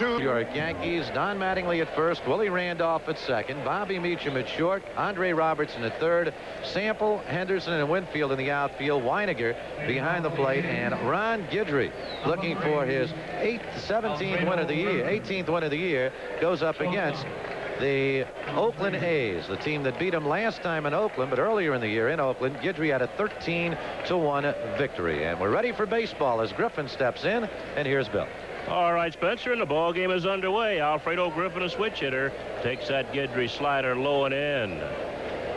2. York Yankees. Don Mattingly at first, Willie Randolph at second, Bobby Meacham at short, Andre Robertson at third, Sample, Henderson, and Winfield in the outfield, Weiniger behind the plate, and Ron Guidry looking for his 17th win of the year, 18th win of the year, goes up against the Oakland A's, the team that beat him last time in Oakland, but earlier in the year in Oakland, Guidry had a 13-1 victory. And we're ready for baseball as Griffin steps in, and here's Bill. All right, Spencer, and the ball game is underway. Alfredo Griffin, a switch hitter, takes that Guidry slider low and in.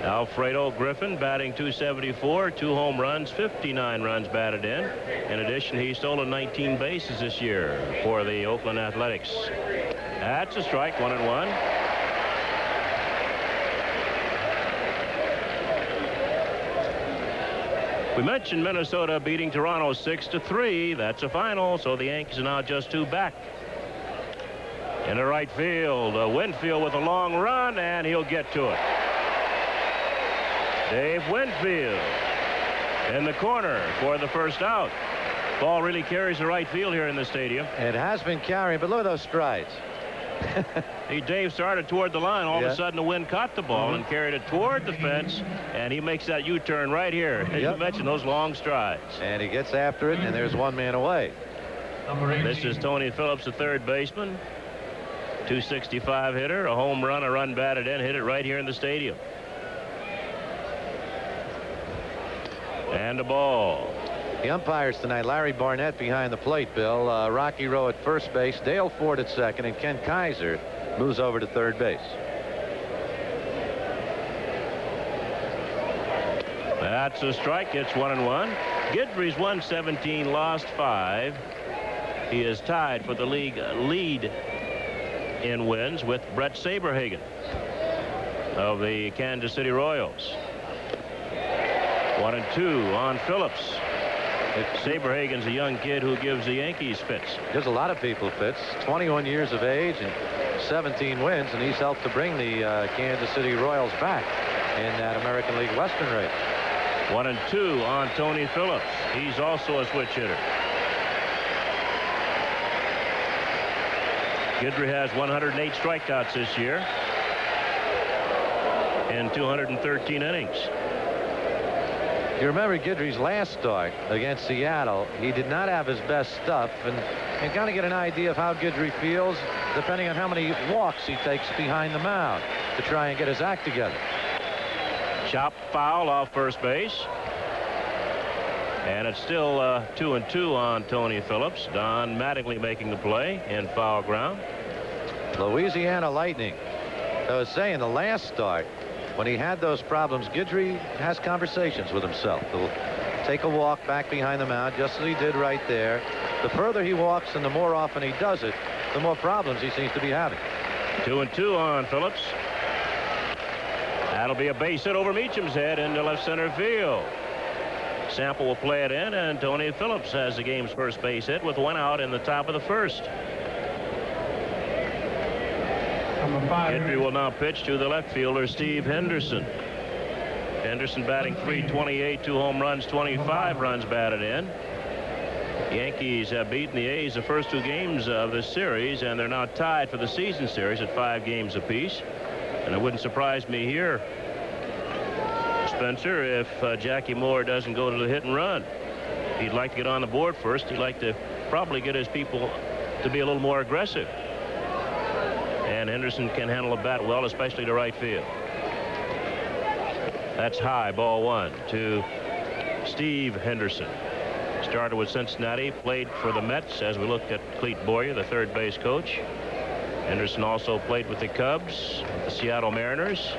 Alfredo Griffin batting .274, 2 home runs, 59 runs batted in. In addition, he stolen 19 bases this year for the Oakland Athletics. That's a strike, 1-1. We mentioned Minnesota beating Toronto 6-3. That's a final, so the Yankees are now just 2 back. In the right field, Winfield with a long run, and he'll get to it. Dave Winfield in the corner for the first out. Ball really carries the right field here in the stadium. It has been carrying, but look at those strides. Dave started toward the line. All of a sudden, the wind caught the ball and carried it toward the fence, and he makes that U-turn right here. As you mentioned, those long strides. And he gets after it, and there's 1 man away. This is Tony Phillips, the third baseman. .265 hitter, a home run, a run batted in, hit it right here in the stadium. And a ball. The umpires tonight, Larry Barnett behind the plate, Bill. Rocky Rowe at first base, Dale Ford at second, and Ken Kaiser moves over to third base. That's a strike. It's 1-1. Guidry's 117, lost 5. He is tied for the league lead in wins with Brett Saberhagen of the Kansas City Royals. 1-2 on Phillips. Saberhagen's a young kid who gives the Yankees fits. Gives a lot of people fits. 21 years of age and 17 wins, and he's helped to bring the Kansas City Royals back in that American League Western race. 1-2 on Tony Phillips. He's also a switch hitter. Guidry has 108 strikeouts this year in 213 innings. You remember Guidry's last start against Seattle. He did not have his best stuff, and kind of get an idea of how Guidry feels depending on how many walks he takes behind the mound to try and get his act together. Chop foul off first base. And it's still 2-2 on Tony Phillips. Don Mattingly making the play in foul ground. Louisiana Lightning. I was saying the last start, when he had those problems, Guidry has conversations with himself. He'll take a walk back behind the mound, just as he did right there. The further he walks and the more often he does it, the more problems he seems to be having. 2-2 on Phillips. That'll be a base hit over Meacham's head into left center field. Sample will play it in, and Tony Phillips has the game's first base hit with 1 out in the top of the first. Guidry will now pitch to the left fielder, Steve Henderson. Henderson batting .328, 2 home runs, 25 runs batted in. Yankees have beaten the A's the first 2 games of this series, and they're now tied for the season series at 5 games apiece. And it wouldn't surprise me here, Spencer, if Jackie Moore doesn't go to the hit and run. He'd like to get on the board first. He'd like to probably get his people to be a little more aggressive. And Henderson can handle a bat well, especially to right field. That's high, ball 1 to Steve Henderson. Started with Cincinnati, played for the Mets, as we looked at Clete Boyer, the third base coach. Henderson also played with the Cubs, the Seattle Mariners,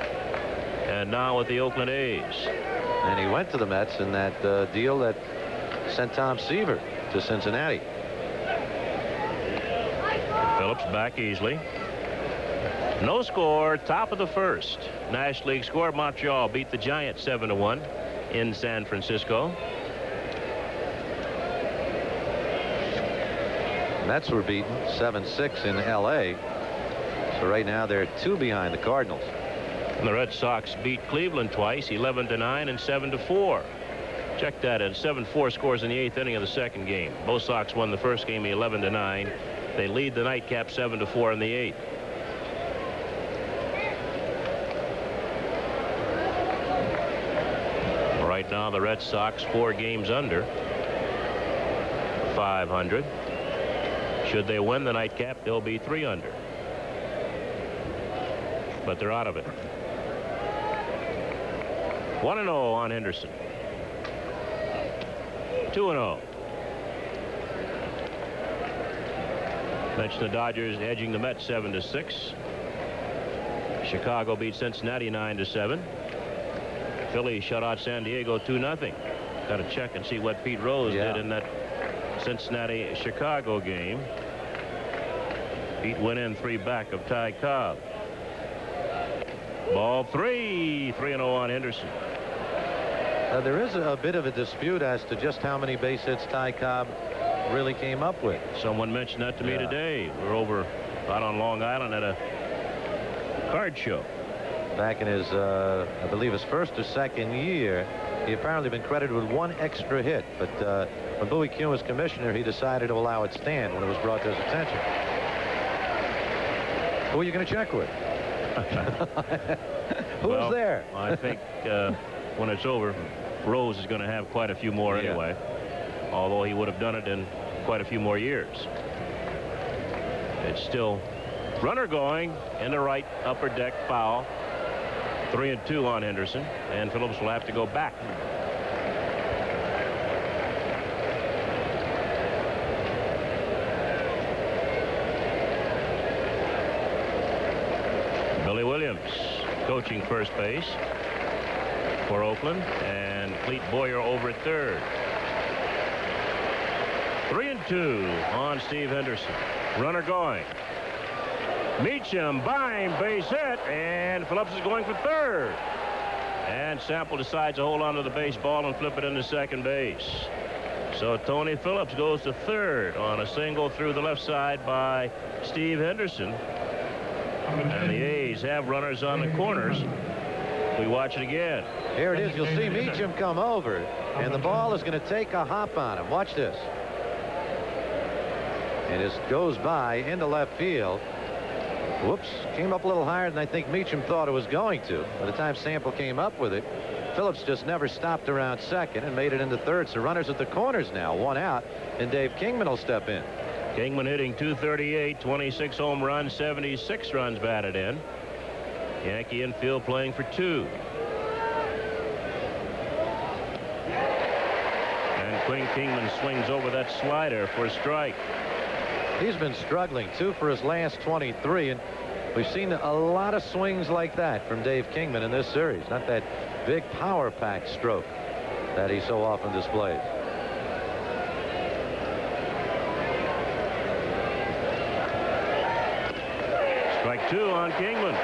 and now with the Oakland A's. And he went to the Mets in that deal that sent Tom Seaver to Cincinnati. Phillips back easily. No score, top of the first. National League score. Montreal beat the Giants 7-1 in San Francisco. Mets were beaten 7-6 in L.A. So right now they're 2 behind the Cardinals. And the Red Sox beat Cleveland twice, 11-9 and 7-4. Check that in. 7-4 scores in the 8th inning of the second game. Both Sox won the first game 11-9. They lead the nightcap 7-4 in the 8th. Right now, the Red Sox 4 games under 500. Should they win the nightcap, they'll be 3 under. But they're out of it. 1-0 on Henderson. 2-0. Mentioned the Dodgers edging the Mets 7-6. Chicago beat Cincinnati 9-7. Philly shut out San Diego 2-0. Got to check and see what Pete Rose did in that Cincinnati-Chicago game. Pete went in 3 back of Ty Cobb. Ball 3. 3-0 on Henderson. There is a bit of a dispute as to just how many base hits Ty Cobb really came up with. Someone mentioned that to me today. We're over out on Long Island at a card show. Back in his, I believe, his first or second year, he apparently been credited with 1 extra hit. But when Bowie Kuhn was commissioner, he decided to allow it stand when it was brought to his attention. Who are you going to check with? Who was there? I think when it's over, Rose is going to have quite a few more anyway, although he would have done it in quite a few more years. It's still runner going in the right upper deck, foul. 3-2 on Henderson, and Phillips will have to go back. Billy Williams coaching first base for Oakland, and Clete Boyer over at third. 3-2 on Steve Henderson. Runner going. Meacham, Bime, base hit, and Phillips is going for third. And Sample decides to hold on to the baseball and flip it into second base. So Tony Phillips goes to third on a single through the left side by Steve Henderson. And the A's have runners on the corners. We watch it again. Here it is. You'll see Meacham come over, and the ball is going to take a hop on him. Watch this. It just goes by into left field. Whoops, came up a little higher than I think Meacham thought it was going to. By the time Sample came up with it, Phillips just never stopped around second and made it into third. So runners at the corners now, 1 out, and Dave Kingman will step in. Kingman hitting .238, 26 home runs, 76 runs batted in. Yankee infield playing for 2. And Quinn Kingman swings over that slider for a strike. He's been struggling, too, for his last 23, and we've seen a lot of swings like that from Dave Kingman in this series. Not that big power-packed stroke that he so often displays. Strike 2 on Kingman.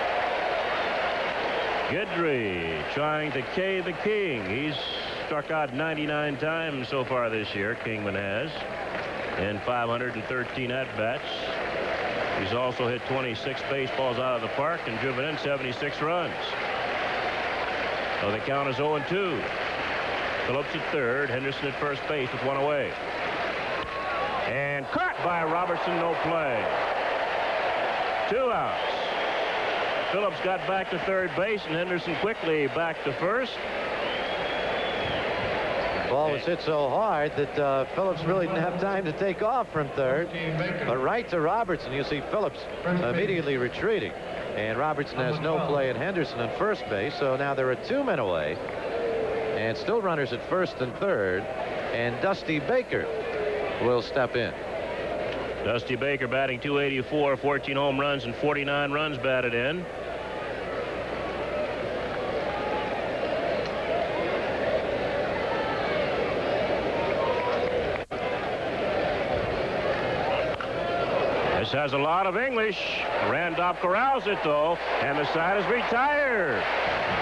Guidry trying to K the King. He's struck out 99 times so far this year, Kingman has, in 513 at-bats. He's also hit 26 baseballs out of the park and driven in 76 runs. So the count is 0-2. Phillips at third, Henderson at first base with 1 away. And caught by Robertson, no play. 2 outs. Phillips got back to third base, and Henderson quickly back to first. Ball was hit so hard that Phillips really didn't have time to take off from third. But right to Robertson, you see Phillips immediately retreating. And Robertson has no play at Henderson at first base, so now there are 2 men away. And still runners at first and third. And Dusty Baker will step in. Dusty Baker batting .284, 14 home runs and 49 runs batted in. This has a lot of English. Randolph corrals it, though, and the side is retired.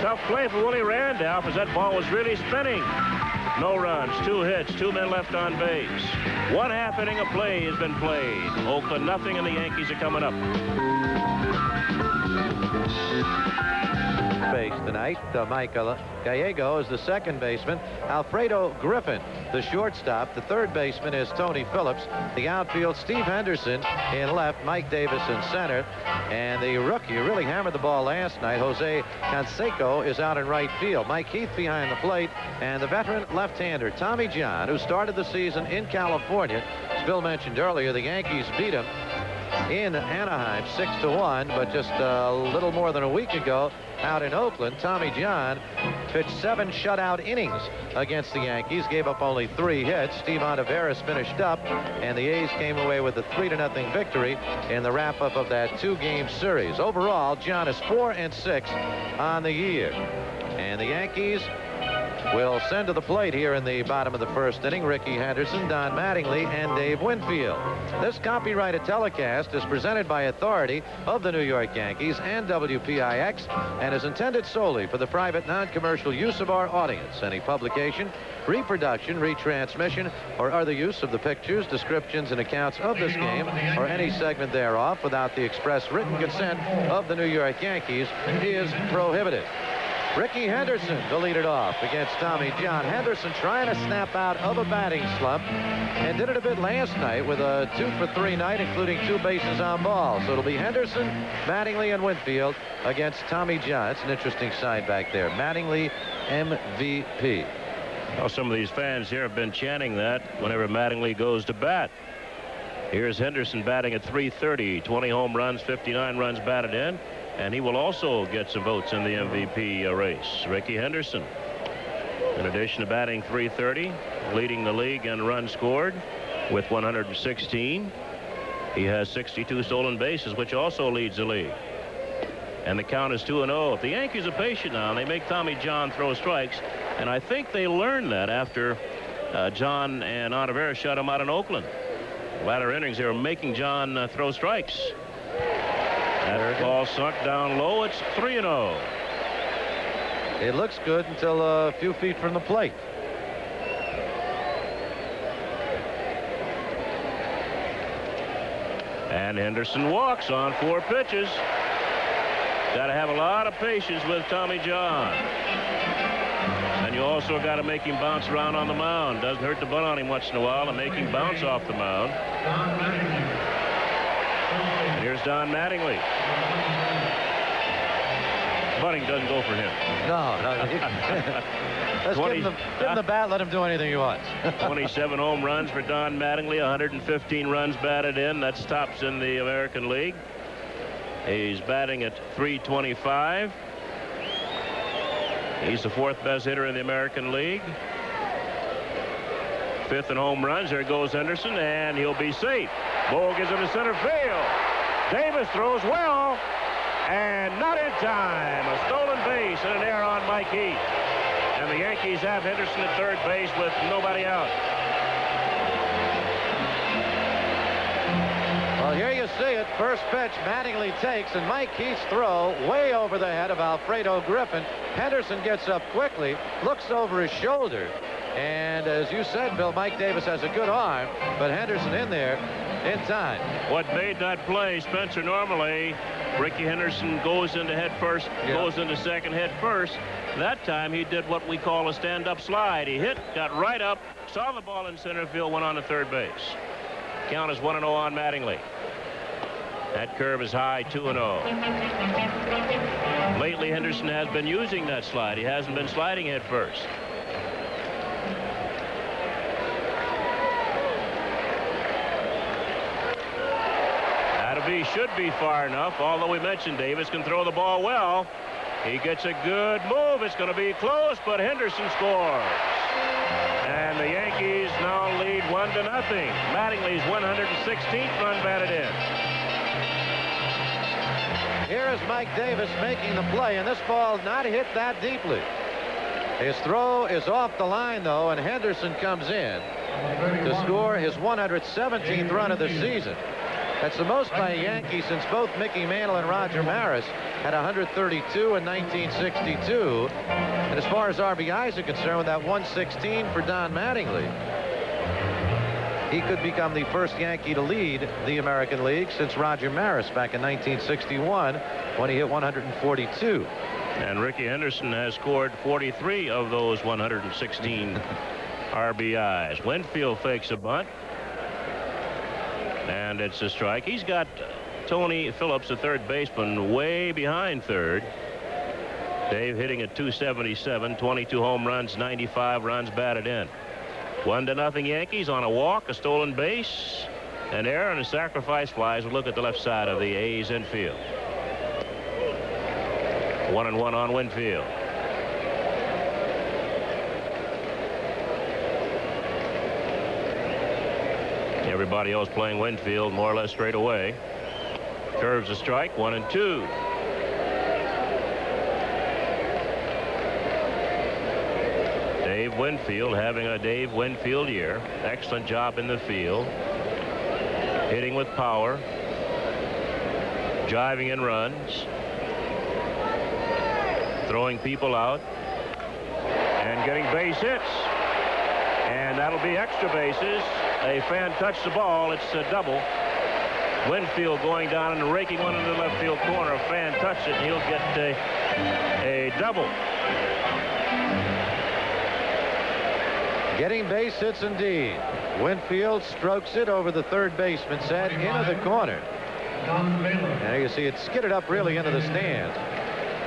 Tough play for Willie Randolph as that ball was really spinning. No runs, 2 hits, 2 men left on base. 1/2 inning of play has been played. Oakland nothing, and the Yankees are coming up. base tonight. Michael Gallego is the second baseman. Alfredo Griffin, the shortstop. The third baseman is Tony Phillips. The outfield, Steve Henderson in left, Mike Davis in center. And the rookie who really hammered the ball last night, Jose Canseco, is out in right field. Mike Heath behind the plate. And the veteran left-hander, Tommy John, who started the season in California. As Bill mentioned earlier, the Yankees beat him in Anaheim 6-1, but just a little more than a week ago out in Oakland, Tommy John pitched 7 shutout innings against the Yankees, gave up only 3 hits. Steve Ontiveros finished up, and the A's came away with a 3-0 victory in the wrap-up of that 2-game series. Overall, John is 4-6 on the year, and the Yankees will send to the plate here in the bottom of the first inning Ricky Henderson, Don Mattingly, and Dave Winfield. This copyrighted telecast is presented by authority of the New York Yankees and WPIX and is intended solely for the private non-commercial use of our audience. Any publication, reproduction, retransmission, or other use of the pictures, descriptions, and accounts of this game or any segment thereof without the express written consent of the New York Yankees is prohibited. Ricky Henderson to lead it off against Tommy John. Henderson trying to snap out of a batting slump and did it a bit last night with a 2-for-3 night, including 2 bases on balls. So it'll be Henderson, Mattingly, and Winfield against Tommy John. It's an interesting side back there. Mattingly, MVP. Well, some of these fans here have been chanting that whenever Mattingly goes to bat. Here's Henderson batting at .330, 20 home runs, 59 runs batted in. And he will also get some votes in the MVP race. Ricky Henderson, in addition to batting .330, leading the league in runs scored with 116. He has 62 stolen bases, which also leads the league. And the count is 2-0. If the Yankees are patient now, and they make Tommy John throw strikes, and I think they learned that after John and Ontiveros shut him out in Oakland. Latter innings, they were making John throw strikes. That ball sunk down low. It's 3-0. It looks good until a few feet from the plate. And Henderson walks on 4 pitches. Got to have a lot of patience with Tommy John. And you also got to make him bounce around on the mound. Doesn't hurt to bunt on him once in a while and make him bounce off the mound. And here's Don Mattingly. Bunting doesn't go for him. No. Let's give him the bat. Let him do anything he wants. 27 home runs for Don Mattingly. 115 runs batted in. That's tops in the American League. He's batting at .325. He's the 4th best hitter in the American League. 5th in home runs. There goes Henderson, and he'll be safe. Ball gets into center field. Davis throws well, and not in time. A stolen base and an error on Mike Heath. And the Yankees have Henderson at third base with nobody out. Well, here you see it. First pitch, Mattingly takes, and Mike Heath's throw way over the head of Alfredo Griffin. Henderson gets up quickly, looks over his shoulder, and as you said, Bill, Mike Davis has a good arm, but Henderson in there in time. What made that play, Spencer, normally Ricky Henderson goes into head first, goes into second head first. That time he did what we call a stand-up slide. He hit, got right up, saw the ball in center field, went on to third base. Count is 1-0 on Mattingly. That curve is high, 2-0. Lately, Henderson has been using that slide. He hasn't been sliding head first. Should be far enough, although we mentioned Davis can throw the ball well. He gets a good move. It's going to be close, but Henderson scores. And the Yankees now lead 1-0. Mattingly's 116th run batted in. Here is Mike Davis making the play, and this ball not hit that deeply. His throw is off the line, though, and Henderson comes in to score his 117th run of the season. That's the most by a Yankee since both Mickey Mantle and Roger Maris had 132 in 1962. And as far as RBIs are concerned, with that 116 for Don Mattingly, he could become the first Yankee to lead the American League since Roger Maris back in 1961 when he hit 142. And Ricky Henderson has scored 43 of those 116 RBIs. Winfield fakes a bunt. And it's a strike. He's got Tony Phillips, the third baseman, way behind third. Dave hitting at .277, 22 home runs, 95 runs batted in. 1-0 Yankees on a walk, a stolen base, an error, and a sacrifice flies. We'll look at the left side of the A's infield. 1-1 on Winfield. Everybody else playing Winfield more or less straight away. Curves a strike, 1-2. Dave Winfield having a Dave Winfield year. Excellent job in the field. Hitting with power. Driving in runs. Throwing people out. And getting base hits. And that'll be extra bases. A fan touched the ball. It's a double. Winfield going down and raking one into the left field corner. A fan touched it, and he'll get a double. Getting base hits indeed. Winfield strokes it over the third baseman's head into the corner. And you see it skidded up really into the stands.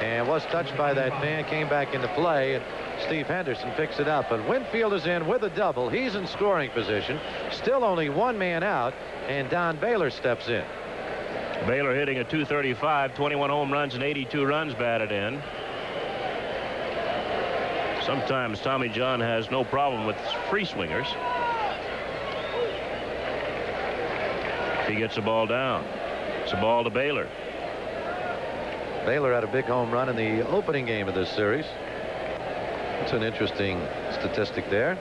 And was touched by that fan, came back into play, and Steve Henderson picks it up. But Winfield is in with a double. He's in scoring position. Still only one man out, and Don Baylor steps in. Baylor hitting a .235, 21 home runs and 82 runs batted in. Sometimes Tommy John has no problem with free swingers. He gets the ball down. It's a ball to Baylor. Baylor had a big home run in the opening game of this series. It's an interesting statistic there.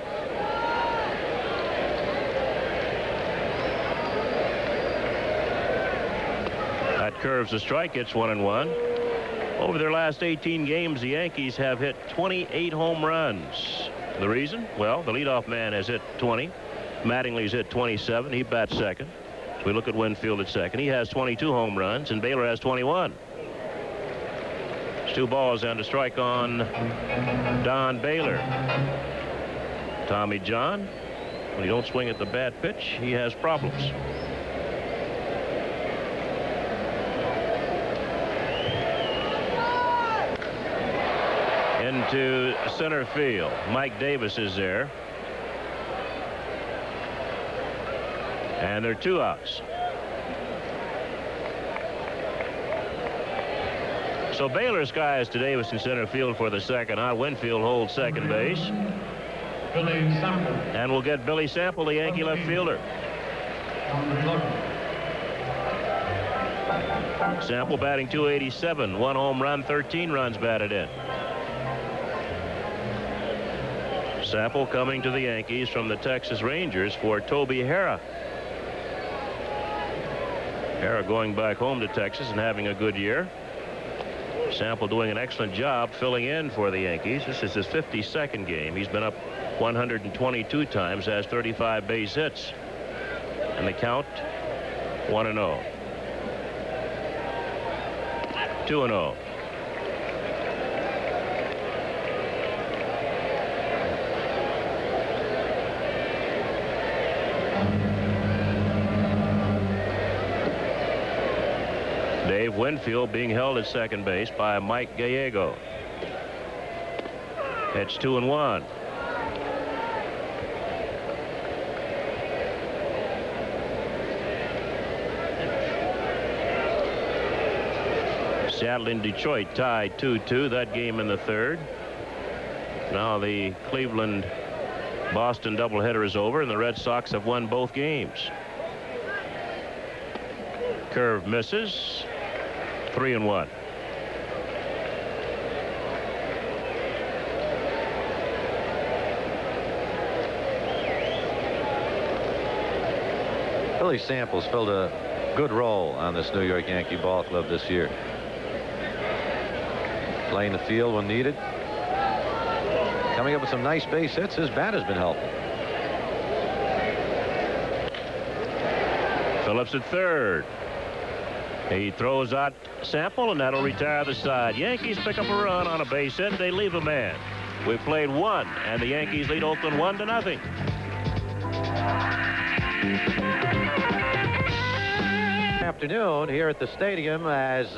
That curves a strike. It's 1-1. Over their last 18 games, the Yankees have hit 28 home runs. The reason? Well, the leadoff man has hit 20. Mattingly's hit 27. He bats second. We look at Winfield at second. He has 22 home runs, and Baylor has 21. It's 2 balls and a strike on Don Baylor. Tommy John, when you don't swing at the bad pitch, he has problems. Into center field. Mike Davis is there. And there are 2 outs. So Baylor skies to Davis in center field for the second out. Winfield holds second base. And we'll get Billy Sample, the Yankee left fielder. Sample batting .287, 1 home run, 13 runs batted in. Sample coming to the Yankees from the Texas Rangers for Toby Harrah. Harrah going back home to Texas and having a good year. Sample doing an excellent job filling in for the Yankees. This is his 52nd game. He's been up 122 times, has 35 base hits. And the count 1-0. 2-0. Dave Winfield being held at second base by Mike Gallego. It's 2-1. Seattle and Detroit tied 2-2. That game in the third. Now the Cleveland-Boston doubleheader is over, and the Red Sox have won both games. Curve misses. 3-1. Billy Samples filled a good role on this New York Yankee ball club this year. Playing the field when needed. Coming up with some nice base hits. His bat has been helping. Phillips at third. He throws out Sample, and that'll retire the side. Yankees pick up a run on a base hit. They leave a man. We've played one, and the Yankees lead Oakland 1-0. Afternoon here at the stadium as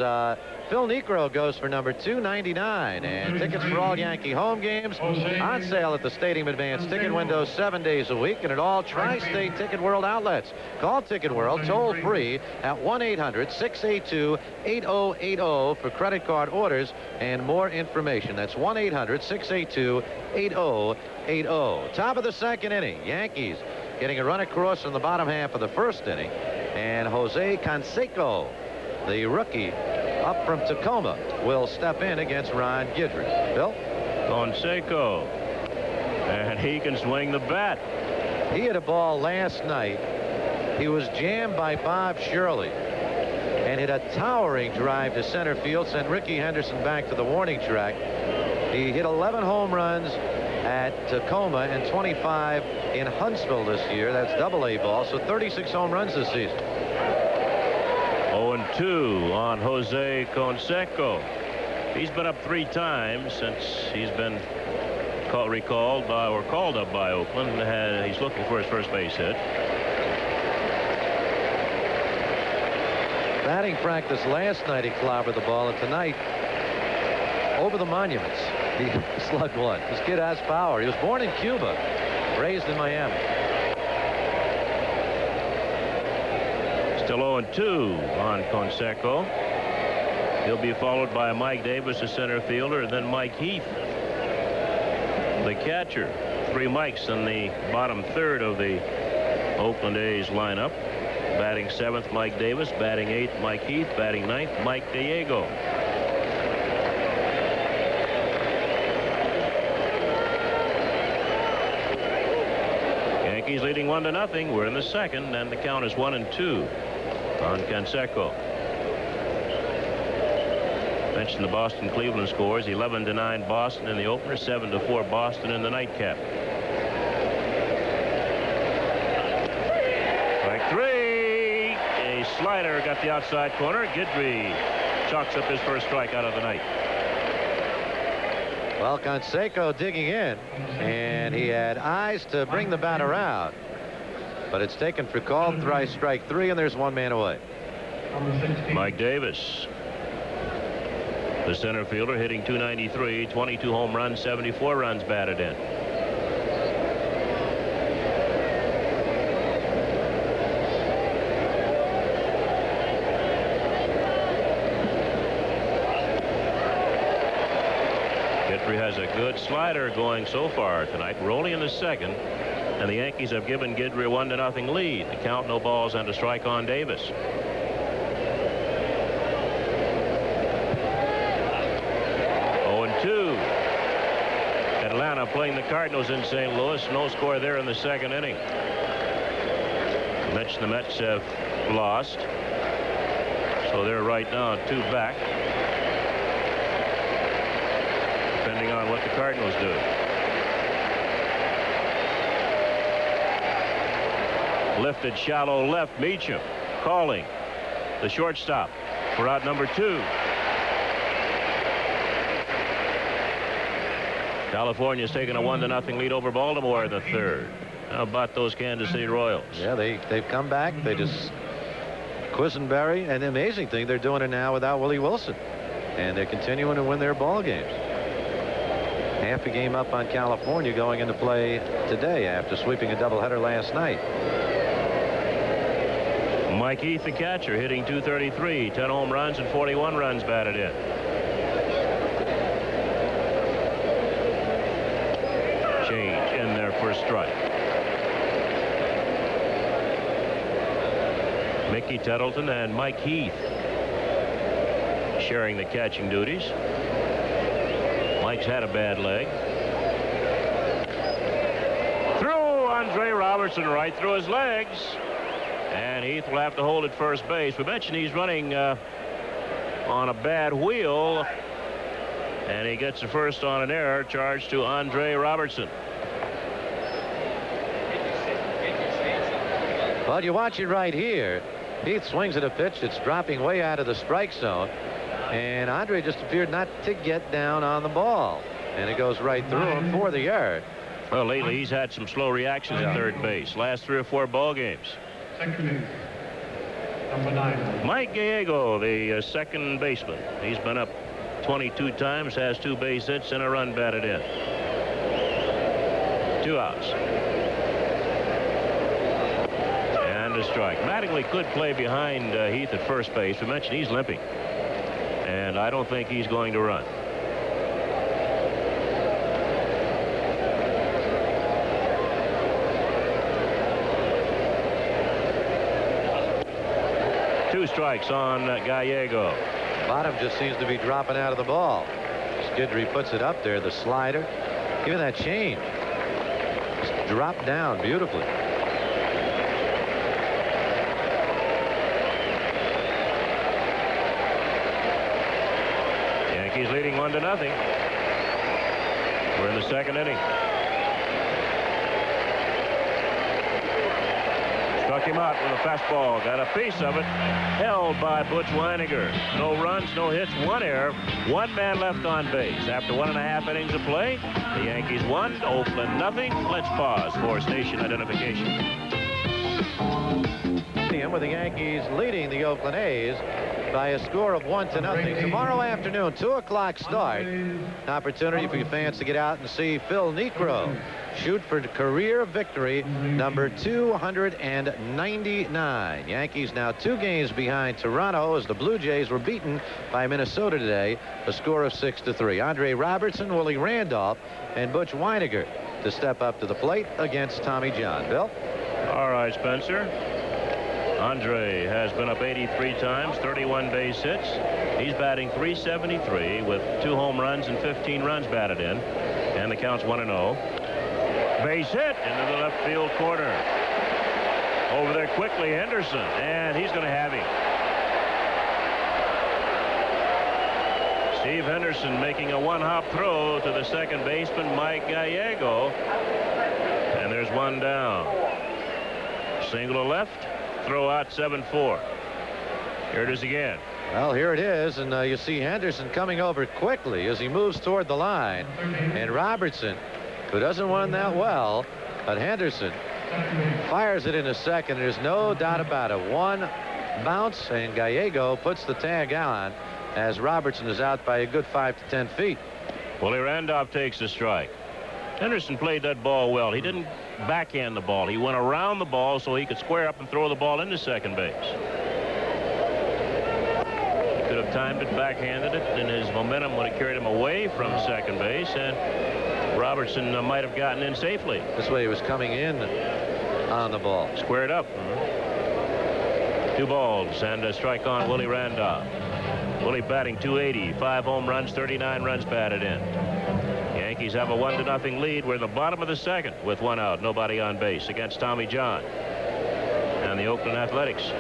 Phil Niekro goes for number 299, and tickets for all Yankee home games on sale at the stadium advance ticket window 7 days a week and at all tri-state Ticket World outlets. Call Ticket World toll free at 1-800-682-8080 for credit card orders and more information. That's 1-800-682-8080. Top of the second inning, Yankees getting a run across in the bottom half of the first inning, and Jose Canseco, the rookie up from Tacoma, will step in against Ron Guidry. Bill? Canseco, and he can swing the bat. He hit a ball last night. He was jammed by Bob Shirley and hit a towering drive to center field, sent Ricky Henderson back to the warning track. He hit 11 home runs at Tacoma and 25 in Huntsville this year. That's double-A ball, so 36 home runs this season. 0-2 on Jose Canseco. He's been up 3 times since he's been called up by Oakland. He's looking for his first base hit. Batting practice last night, he clobbered the ball, and tonight over the monuments he slugged one. This kid has power. He was born in Cuba, raised in Miami. Still 0-2 on Canseco. He'll be followed by Mike Davis, a center fielder, and then Mike Heath, the catcher. 3 Mikes in the bottom third of the Oakland A's lineup. Batting 7th, Mike Davis. Batting 8th, Mike Heath. Batting 9th, Mike Diego. Yankees leading 1-0. We're in the second, and the count is 1-2 on Canseco. Mentioned the Boston-Cleveland scores: 11-9 Boston in the opener, 7-4 Boston in the nightcap. Strike 3. A slider got the outside corner. Guidry chalks up his first strikeout of the night. Well, Canseco digging in, and he had eyes to bring the bat around, but it's taken for called. Thrice strike 3, and there's 1 man away. Mike Davis, the center fielder, hitting .293, 22 home runs, 74 runs batted in. Guidry has a good slider going so far tonight. We're only in the second, and the Yankees have given Guidry a 1-0 lead. The count, no balls and a strike on Davis. 0-2. Atlanta playing the Cardinals in St. Louis. No score there in the second inning. The Mets have lost, so they're right now 2 back, depending on what the Cardinals do. Lifted shallow left. Meacham calling the shortstop for out number 2. California's taken a 1-0 lead over Baltimore in the third. How about those Kansas City Royals? Yeah, they've come back. They just Quisenberry, and the amazing thing, they're doing it now without Willie Wilson, and they're continuing to win their ball games. Half a game up on California going into play today after sweeping a doubleheader last night. Mike Heath, the catcher, hitting .233, 10 home runs and 41 runs batted in. Change in there for a strike. Mickey Tettleton and Mike Heath sharing the catching duties. Mike's had a bad leg. Through Andre Robertson, right through his legs. And Heath will have to hold at first base. We mentioned he's running on a bad wheel, and he gets a first on an error charged to Andre Robertson. Well, you watch it right here. Heath swings at a pitch that's dropping way out of the strike zone, and Andre just appeared not to get down on the ball, and it goes right through him for the error. Well, lately he's had some slow reactions at third base. Last 3 or 4 ball games. Number 9. Mike Gallego, the second baseman. He's been up 22 times, has 2 base hits and a run batted in. 2 outs. And a strike. Mattingly could play behind Heath at first base. We mentioned he's limping, and I don't think he's going to run. Two strikes on Gallego. Bottom just seems to be dropping out of the ball. Skidry puts it up there, the slider. Even that change. Just dropped down beautifully. Yankees leading 1-0. We're in the second inning. Struck him out with a fastball. Got a piece of it. Held by Butch Weiniger. No runs, no hits, 1 error. 1 man left on base. After 1.5 innings of play, the Yankees 1, Oakland nothing. Let's pause for station identification. With the Yankees leading the Oakland A's by a score of 1-0. Tomorrow afternoon, 2 o'clock start. An opportunity for you fans to get out and see Phil Niekro shoot for career victory number 299. Yankees now 2 games behind Toronto as the Blue Jays were beaten by Minnesota today, a score of 6-3. Andre Robertson, Willie Randolph, and Butch Weiniger to step up to the plate against Tommy John. Bill? All right, Spencer. Andre has been up 83 times, 31 base hits. He's batting .373 with 2 home runs and 15 runs batted in. And the count's 1-0. Base hit into the left field corner. Over there quickly, Henderson. And he's going to have him. Steve Henderson making a 1-hop throw to the second baseman, Mike Gallego. And there's 1 down. Single to left. Throw out 7-4. Here it is again. Well, here it is, and you see Henderson coming over quickly as he moves toward the line. And Robertson, who doesn't run that well, but Henderson fires it in a second. There's no doubt about it. 1 bounce, and Gallego puts the tag on as Robertson is out by a good 5 to 10 feet. Willie Randolph takes the strike. Henderson played that ball well. He didn't backhand the ball. He went around the ball so he could square up and throw the ball into second base. He could have timed it, backhanded it, and his momentum would have carried him away from second base, and Robertson might have gotten in safely. This way he was coming in on the ball. Squared up. 2 balls and a strike on Willie Randolph. Willie batting .280, 5 home runs, 39 runs batted in. Yankees have a 1-0 lead. We're in the bottom of the second with 1 out, nobody on base against Tommy John and the Oakland Athletics.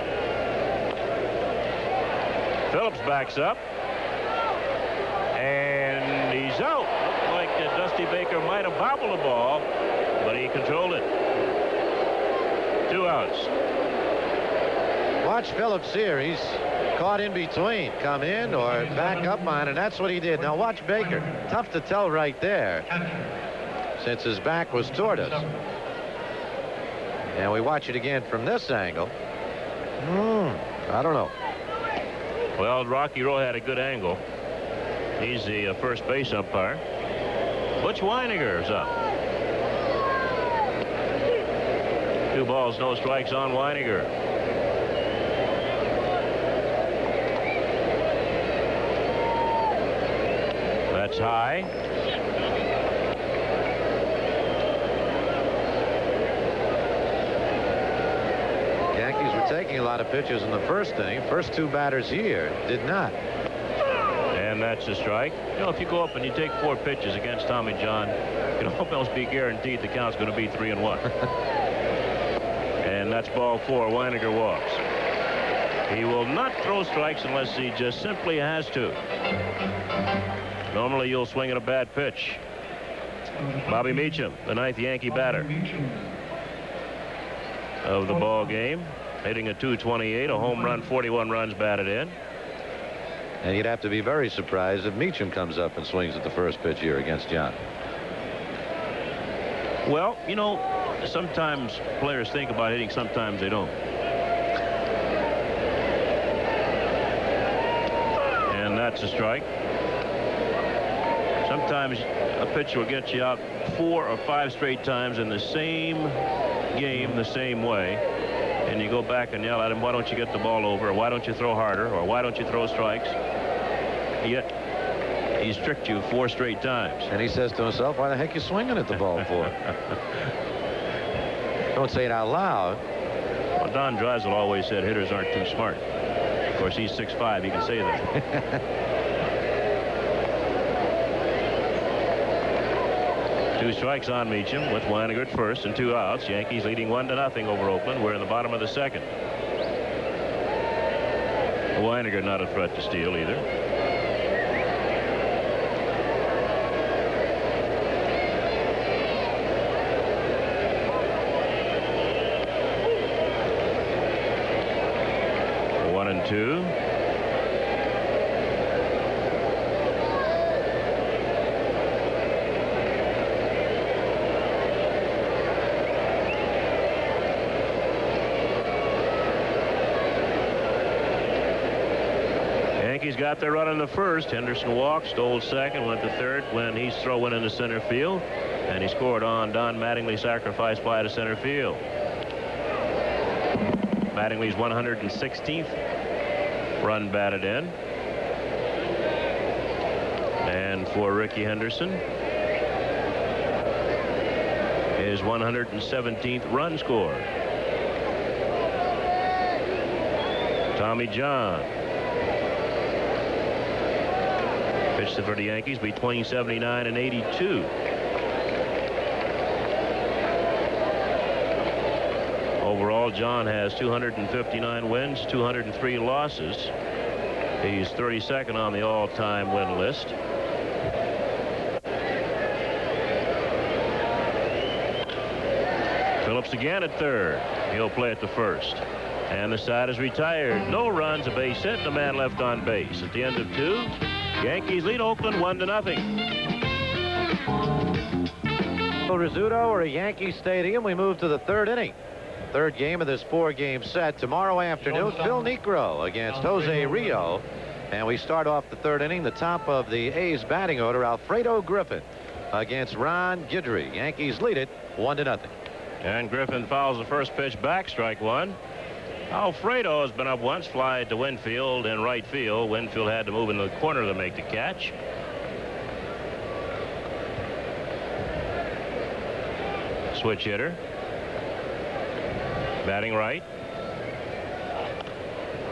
Phillips backs up, and he's out. Looked like Dusty Baker might have bobbled the ball, but he controlled it. 2 outs. Watch Phillips here. He's caught in between. Come in or back up on, and that's what he did. Now watch Baker. Tough to tell right there since his back was toward us. And we watch it again from this angle. I don't know. Well, Rocky Rowe had a good angle. He's the first base umpire. Butch Weiniger's up. 2 balls, no strikes on Weiniger. That's high. Yankees were taking a lot of pitches in the first inning. First 2 batters here did not. And that's a strike. You know, if you go up and you take 4 pitches against Tommy John, you can almost be guaranteed the count's going to be 3-1. And that's ball 4. Weiniger walks. He will not throw strikes unless he just simply has to. Normally you'll swing at a bad pitch. Bobby Meacham, the 9th Yankee batter of the ball game. hitting a .228, a home run, 41 runs batted in. And you'd have to be very surprised if Meacham comes up and swings at the first pitch here against John. Well, you know, sometimes players think about hitting, sometimes they don't. And that's a strike. Sometimes a pitcher will get you out 4 or 5 straight times in the same game the same way, and you go back and yell at him, why don't you get the ball over, or why don't you throw harder, or why don't you throw strikes? Yet he's tricked you 4 straight times. And he says to himself, why the heck are you swinging at the ball for? Don't say it out loud. Well, Don Drysdale always said hitters aren't too smart. Of course, he's 6'5", he can say that. 2 strikes on Meacham with Weiniger at first and 2 outs. Yankees leading 1-0 over Oakland. We're in the bottom of the second. Weiniger not a threat to steal either. One and two. Yankees got their run in the first. Henderson walked, stole second, went to third when Heath's throw went into center field, and he scored on Don Mattingly's sacrifice fly to center field. Mattingly's 116th run batted in. And for Ricky Henderson, his 117th run score. Tommy John pitched for the Yankees between 79 and 82. Overall, John has 259 wins, 203 losses. He's 32nd on the all-time win list. Phillips again at third. He'll play at the first. And the side is retired. No runs, a base hit, and a man left on base. At the end of 2, Yankees lead Oakland 1-0. Rizzuto or a Yankee Stadium. We move to the 3rd inning. 3rd game of this 4-game set. Tomorrow afternoon, Phil Niekro against Jose Rio. And we start off the 3rd inning. The top of the A's batting order, Alfredo Griffin against Ron Guidry. Yankees lead it 1-0. And Griffin fouls the first pitch back, strike one. Alfredo has been up once, fly to Winfield in right field. Winfield had to move into the corner to make the catch. Switch hitter. Batting right.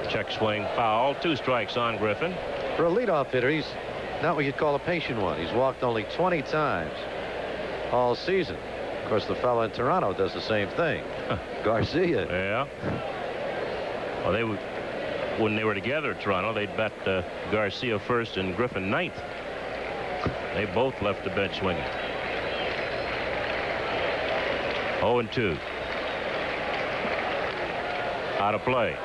Check swing foul. 2 strikes on Griffin. For a leadoff hitter, he's not what you'd call a patient one. He's walked only 20 times all season. Of course, the fellow in Toronto does the same thing. Garcia. Yeah. Well, when they were together at Toronto, they'd bet Garcia first and Griffin 9th. They both left the bench swinging. 0-2. Out of play.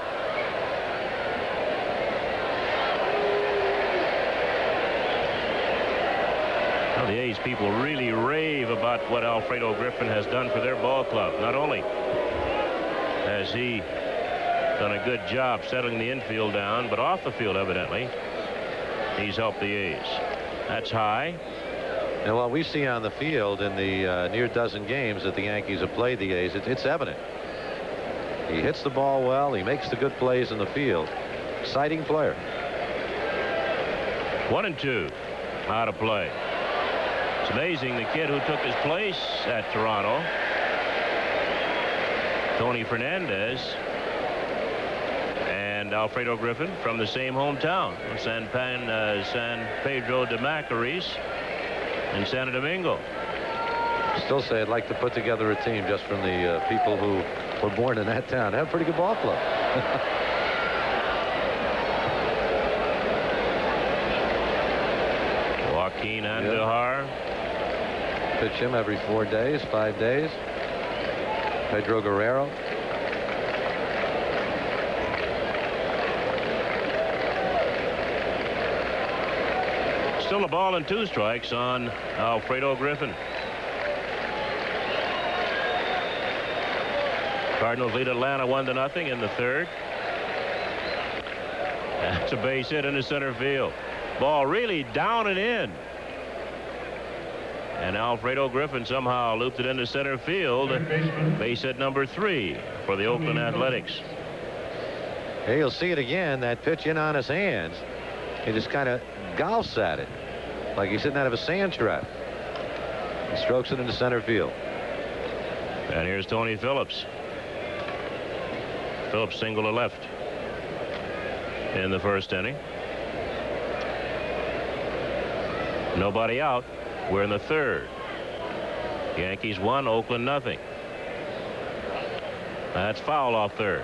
Now the A's people really rave about what Alfredo Griffin has done for their ball club. Not only has he done a good job settling the infield down, but off the field, evidently, he's helped the A's. That's high. And what we see on the field in the near dozen games that the Yankees have played the A's, it's evident. He hits the ball well. He makes the good plays in the field. Exciting player. 1-2. Out of play. It's amazing the kid who took his place at Toronto, Tony Fernandez, and Alfredo Griffin from the same hometown, San Pedro de Macorís in Santo Domingo. Still say I'd like to put together a team just from the people who were born in that town. They have a pretty good ball club. Joaquin Andujar. Pitch him every 4 days, 5 days. Pedro Guerrero. Still a ball and 2 strikes on Alfredo Griffin. Cardinals lead Atlanta 1-0 in the 3rd. That's a base hit into center field. Ball really down and in. And Alfredo Griffin somehow looped it into center field. Base hit number 3 for the Oakland Athletics. Here you'll see it again, that pitch in on his hands. He just kind of golfs at it like he's sitting out of a sand trap. He strokes it into center field. And here's Tony Phillips. Phillips single to left in the 1st inning. Nobody out. We're in the 3rd. Yankees 1, Oakland nothing. That's foul off 3rd.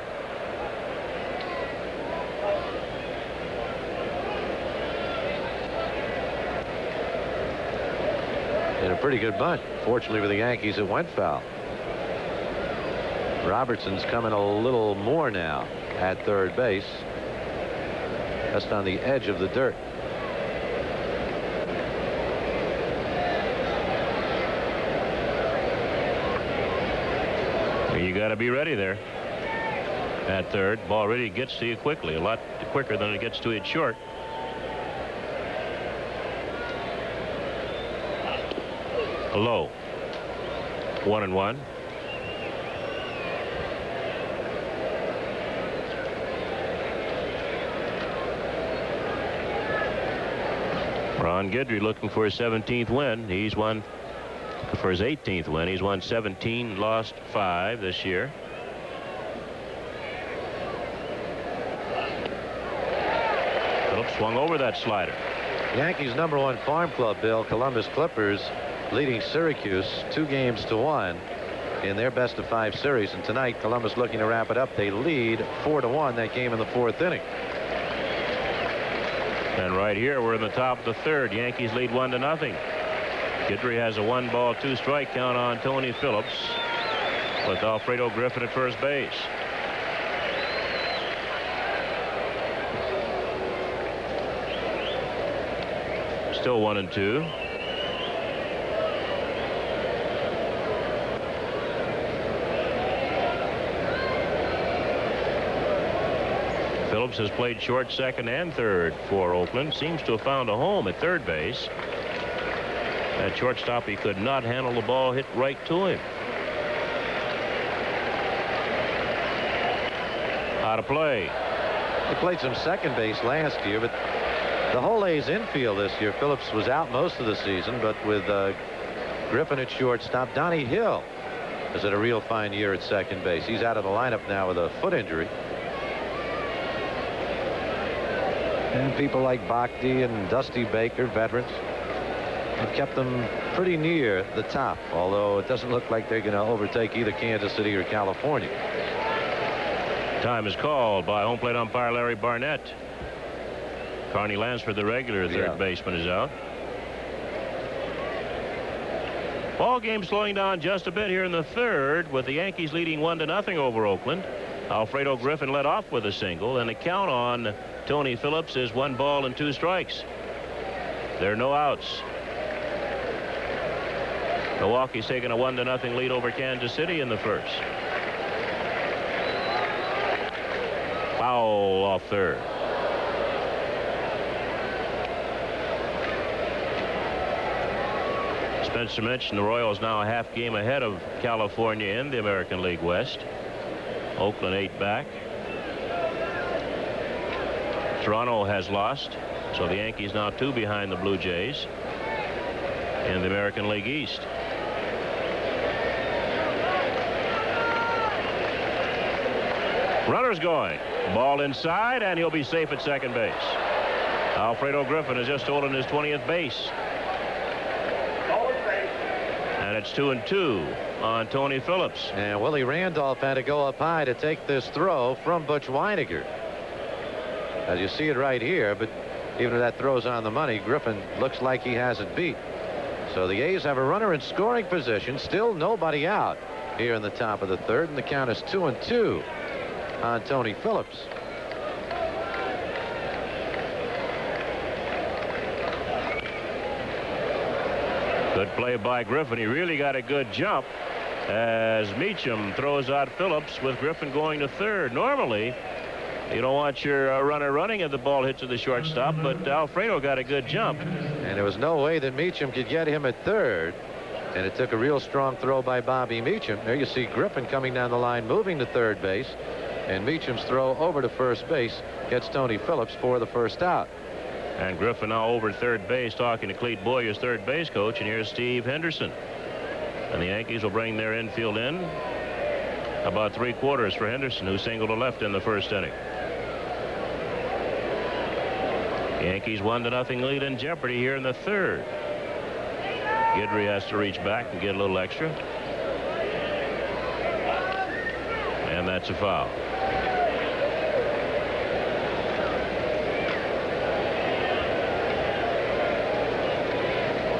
And a pretty good bunt. Fortunately for the Yankees, it went foul. Robertson's coming a little more now at 3rd base. Just on the edge of the dirt. You got to be ready there at 3rd. Ball really gets to you quickly, a lot quicker than it gets to it short. Low. 1-1. Ron Guidry looking for his 17th win. He's won for his 18th win. He's won 17, lost 5 this year. Phillips swung over that slider. Yankees' #1 farm club, Bill, Columbus Clippers, leading Syracuse 2-1 in their best-of-5 series. And tonight, Columbus looking to wrap it up. They lead 4-1 that game in the 4th inning. And right here, we're in the top of the 3rd. Yankees lead 1-0. Guidry has a 1-ball, 2-strike count on Tony Phillips with Alfredo Griffin at first base. Still 1-2. Phillips has played short, second, and third for Oakland. Seems to have found a home at 3rd base. At shortstop, he could not handle the ball hit right to him. Out of play. He played some second base last year, but the whole A's infield this year, Phillips was out most of the season, but with Griffin at shortstop, Donnie Hill has had a real fine year at second base. He's out of the lineup now with a foot injury. And people like Bhakti and Dusty Baker, veterans, have kept them pretty near the top, although it doesn't look like they're going to overtake either Kansas City or California. Time is called by home plate umpire Larry Barnett. Carney Lansford, the regular third baseman, is out. Ball game slowing down just a bit here in the 3rd, with the Yankees leading 1-0 over Oakland. Alfredo Griffin led off with a single, and the count on Tony Phillips is 1 ball and 2 strikes. There are no outs. Milwaukee's taking a 1-0 lead over Kansas City in the 1st. Foul off 3rd. Spencer mentioned the Royals now a half game ahead of California in the American League West. Oakland 8 back. Toronto has lost, so the Yankees now 2 behind the Blue Jays in the American League East. Runners going. Ball inside, and he'll be safe at second base. Alfredo Griffin has just stolen his 20th base. And it's 2-2 on Tony Phillips. And Willie Randolph had to go up high to take this throw from Butch Weiniger. As you see it right here, but even if that throw's on the money, Griffin looks like he has it beat. So the A's have a runner in scoring position. Still nobody out here in the top of the 3rd, and the count is 2-2 on Tony Phillips. Good play by Griffin. He really got a good jump as Meacham throws out Phillips with Griffin going to third. Normally, you don't want your runner running if the ball hits to the shortstop, but Alfredo got a good jump. And there was no way that Meacham could get him at third. And it took a real strong throw by Bobby Meacham. There you see Griffin coming down the line, moving to third base. And Meacham's throw over to first base gets Tony Phillips for the first out. And Griffin now over third base talking to Clete Boyer's third base coach. And here's Steve Henderson. And the Yankees will bring their infield in. About 3/4 for Henderson, who singled to left in the first inning. Yankees 1-0 lead in jeopardy here in the third. Guidry has to reach back and get a little extra. And that's a foul.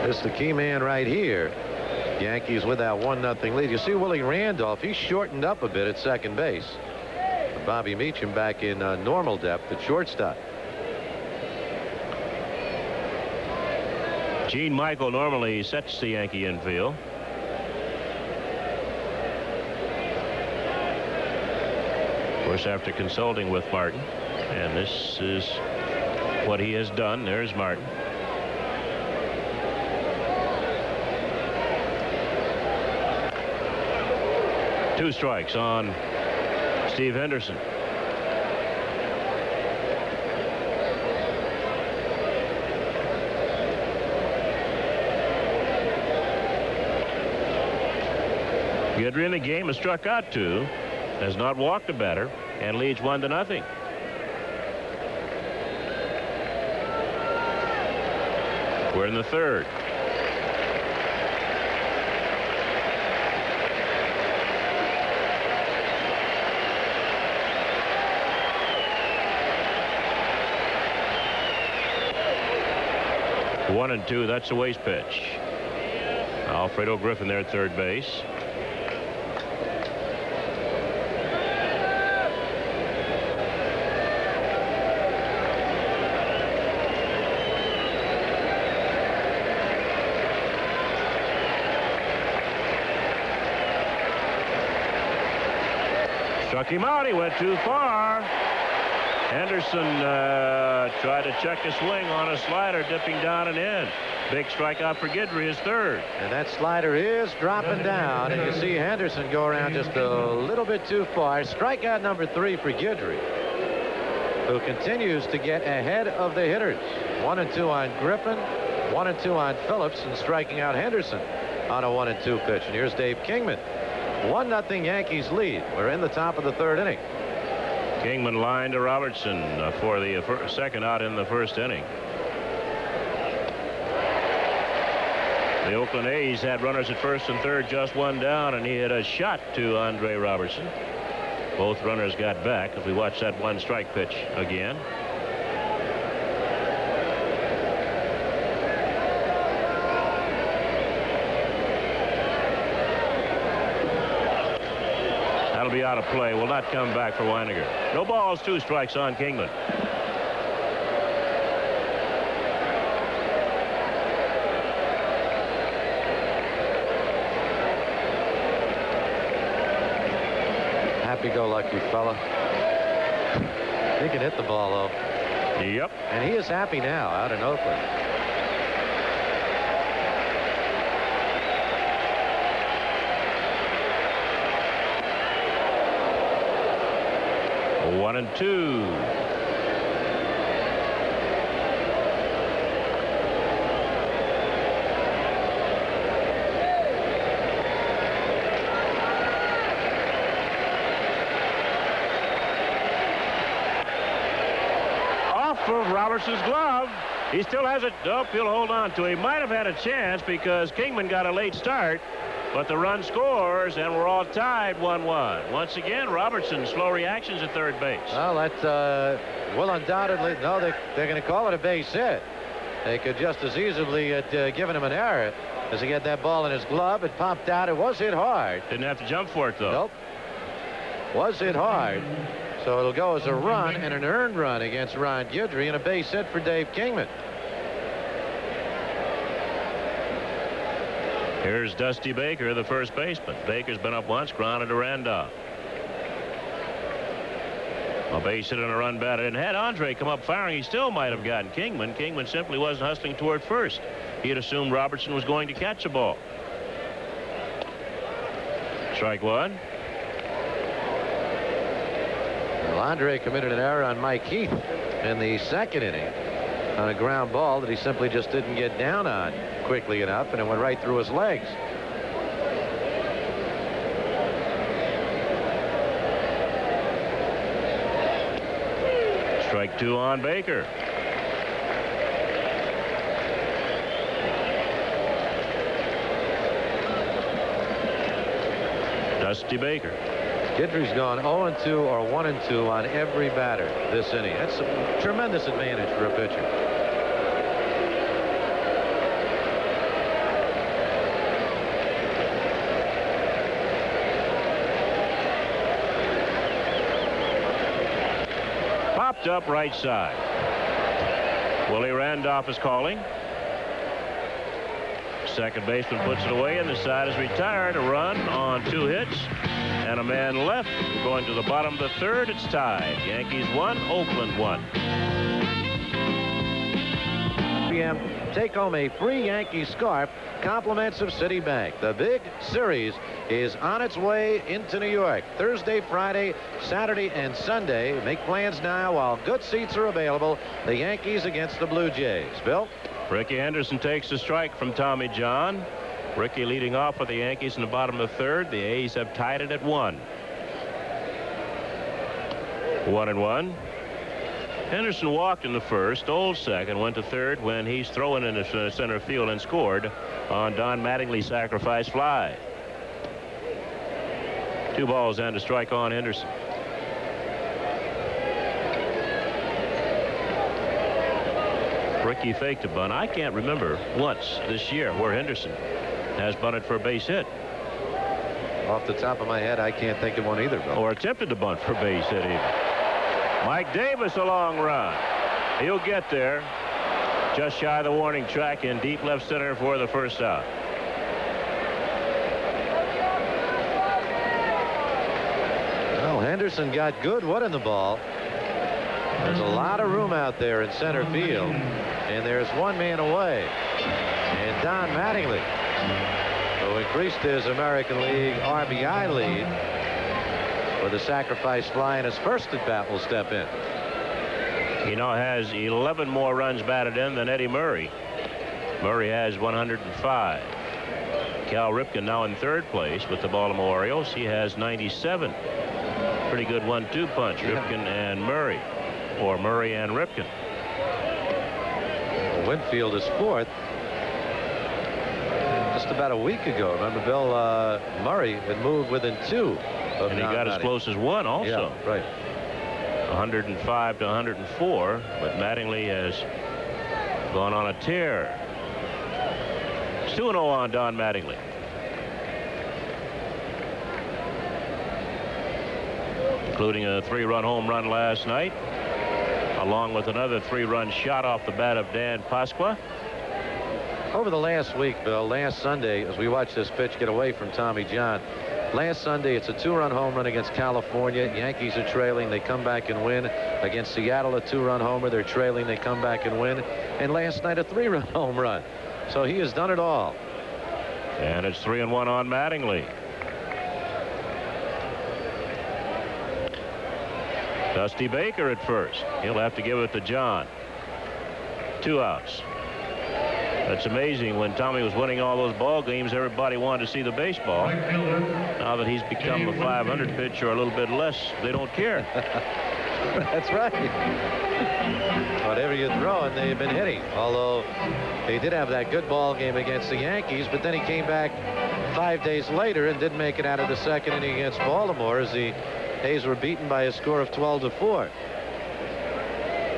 This is the key man right here. Yankees with that 1-0 lead. You see Willie Randolph, he's shortened up a bit at second base. Bobby Meacham back in normal depth at shortstop. Gene Michael normally sets the Yankee infield. Of course, after consulting with Martin, and this is what he has done. There's Martin. Two strikes on Steve Henderson. Guidry in the game has struck out 2, has not walked a batter, and leads 1-0. We're in the third. One and two. That's a waste pitch. Alfredo Griffin there at third base. Struck him out. He went too far. Henderson tried to check a swing on a slider, dipping down and in. Big strikeout for Guidry, his third. And that slider is dropping down, and you see Henderson go around just a little bit too far. Strikeout number 3 for Guidry, who continues to get ahead of the hitters. 1-2 on Griffin, 1-2 on Phillips, and striking out Henderson on a 1-2 pitch. And here's Dave Kingman. 1-0 Yankees lead. We're in the top of the third inning. Kingman line to Robertson for the second out in the first inning. The Oakland A's had runners at first and third, just one down, and he hit a shot to Andre Robertson. Both runners got back. If we watch that one strike pitch again. That'll be out of play. Will not come back for Weiniger. No balls, 2 strikes on Kingman. Happy-go-lucky fella. He can hit the ball, though. Yep. And he is happy now out in Oakland. One and two. Off of Robertson's glove. He still has it. Oh, he'll hold on to it. He might have had a chance because Kingman got a late start. But the run scores, and we're all tied 1-1. Once again, Robertson, slow reactions at third base. Well, that will undoubtedly, no, they're going to call it a base hit. They could just as easily have given him an error as he had that ball in his glove. It popped out. It was hit hard. Didn't have to jump for it, though. Nope. Was hit hard. So it'll go as a run and an earned run against Ron Guidry and a base hit for Dave Kingman. Here's Dusty Baker, the first baseman. Baker's been up once, grounded to Randolph. A base hit and a run batted in. Had Andre come up firing, he still might have gotten Kingman. Kingman simply wasn't hustling toward first. He had assumed Robertson was going to catch the ball. Strike one. Well, Andre committed an error on Mike Heath in the second inning on a ground ball that he simply just didn't get down on quickly enough, and it went right through his legs. Strike two on Baker. Dusty Baker. Guidry's gone 0-2 or 1-2 on every batter this inning. That's a tremendous advantage for a pitcher. Popped up right side. Willie Randolph is calling. Second baseman puts it away, and the side is retired. A run on 2 hits and a man left. Going to the bottom of the third. It's tied. Yankees 1, Oakland 1. PM. Take home a free Yankee scarf. Compliments of Citibank. The big series is on its way into New York. Thursday, Friday, Saturday, and Sunday. Make plans now while good seats are available. The Yankees against the Blue Jays. Bill? Ricky Henderson takes a strike from Tommy John. Ricky leading off for the Yankees in the bottom of the third. The A's have tied it at 1. 1-1. Henderson walked in the first, stole second, went to third when he's throwing in the center field and scored on Don Mattingly's sacrifice fly. 2 balls and a strike on Henderson. Ricky faked a bunt. I can't remember once this year where Henderson has bunted for a base hit. Off the top of my head, I can't think of one either, Bill. Or attempted to bunt for a base hit even. Mike Davis, a long run. He'll get there. Just shy of the warning track in deep left center for the first out. Well, Henderson got good wood in the ball. There's a lot of room out there in center field, and there's one man away. And Don Mattingly, who increased his American League RBI lead with a sacrifice fly in his first at bat, will step in. He now has 11 more runs batted in than Eddie Murray. Murray has 105. Cal Ripken now in third place with the Baltimore Orioles. He has 97. Pretty good 1-2 punch. Ripken and Murray, or Murray and Ripken. Well, Winfield is fourth. Just about a week ago, remember, Bill, Murray had moved within 2 of and he got as close as 1 also. Yeah, right. 105 to 104, but Mattingly has gone on a tear. It's 2-0 on Don Mattingly. Including a 3-run home run last night, along with another 3-run shot off the bat of Dan Pasqua. Over the last week, Bill, last Sunday, as we watched this pitch get away from Tommy John, last Sunday it's a 2-run home run against California. Yankees are trailing. They come back and win. Against Seattle, a 2-run homer. They're trailing. They come back and win. And last night, a 3-run home run. So he has done it all. And it's 3-1 on Mattingly. Dusty Baker at first. He'll have to give it to John. 2 outs. That's amazing. When Tommy was winning all those ball games, everybody wanted to see the baseball. Now that he's become a 500 pitcher or a little bit less, they don't care. That's right. Whatever you throw, and they've been hitting. Although he did have that good ball game against the Yankees, but then he came back 5 days later and didn't make it out of the second inning against Baltimore as the A's were beaten by a score of 12-4.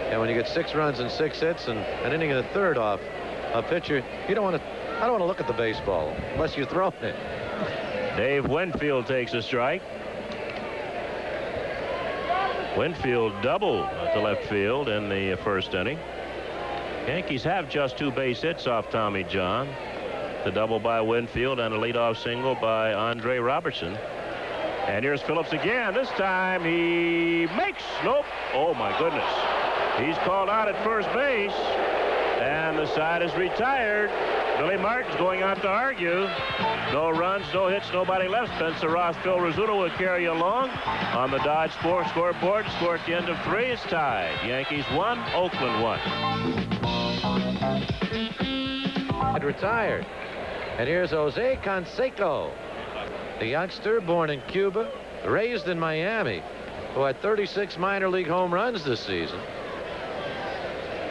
And when you get 6 runs and 6 hits and an inning and a third off a pitcher, you don't want to. I don't want to look at the baseball unless you're throwing it. Dave Winfield takes a strike. Winfield doubled to left field in the first inning. Yankees have just 2 base hits off Tommy John. The double by Winfield and a leadoff single by Andre Robertson. And here's Phillips again. This time he makes. Nope. Oh, my goodness. He's called out at first base. And the side is retired. Billy Martin's going out to argue. No runs, no hits, nobody left. Spencer Ross, Phil Rizzuto will carry you along. On the Dodge Sports scoreboard, score at the end of 3 is tied. Yankees 1, Oakland 1. Had retired. And here's Jose Canseco, the youngster born in Cuba, raised in Miami, who had 36 minor league home runs this season.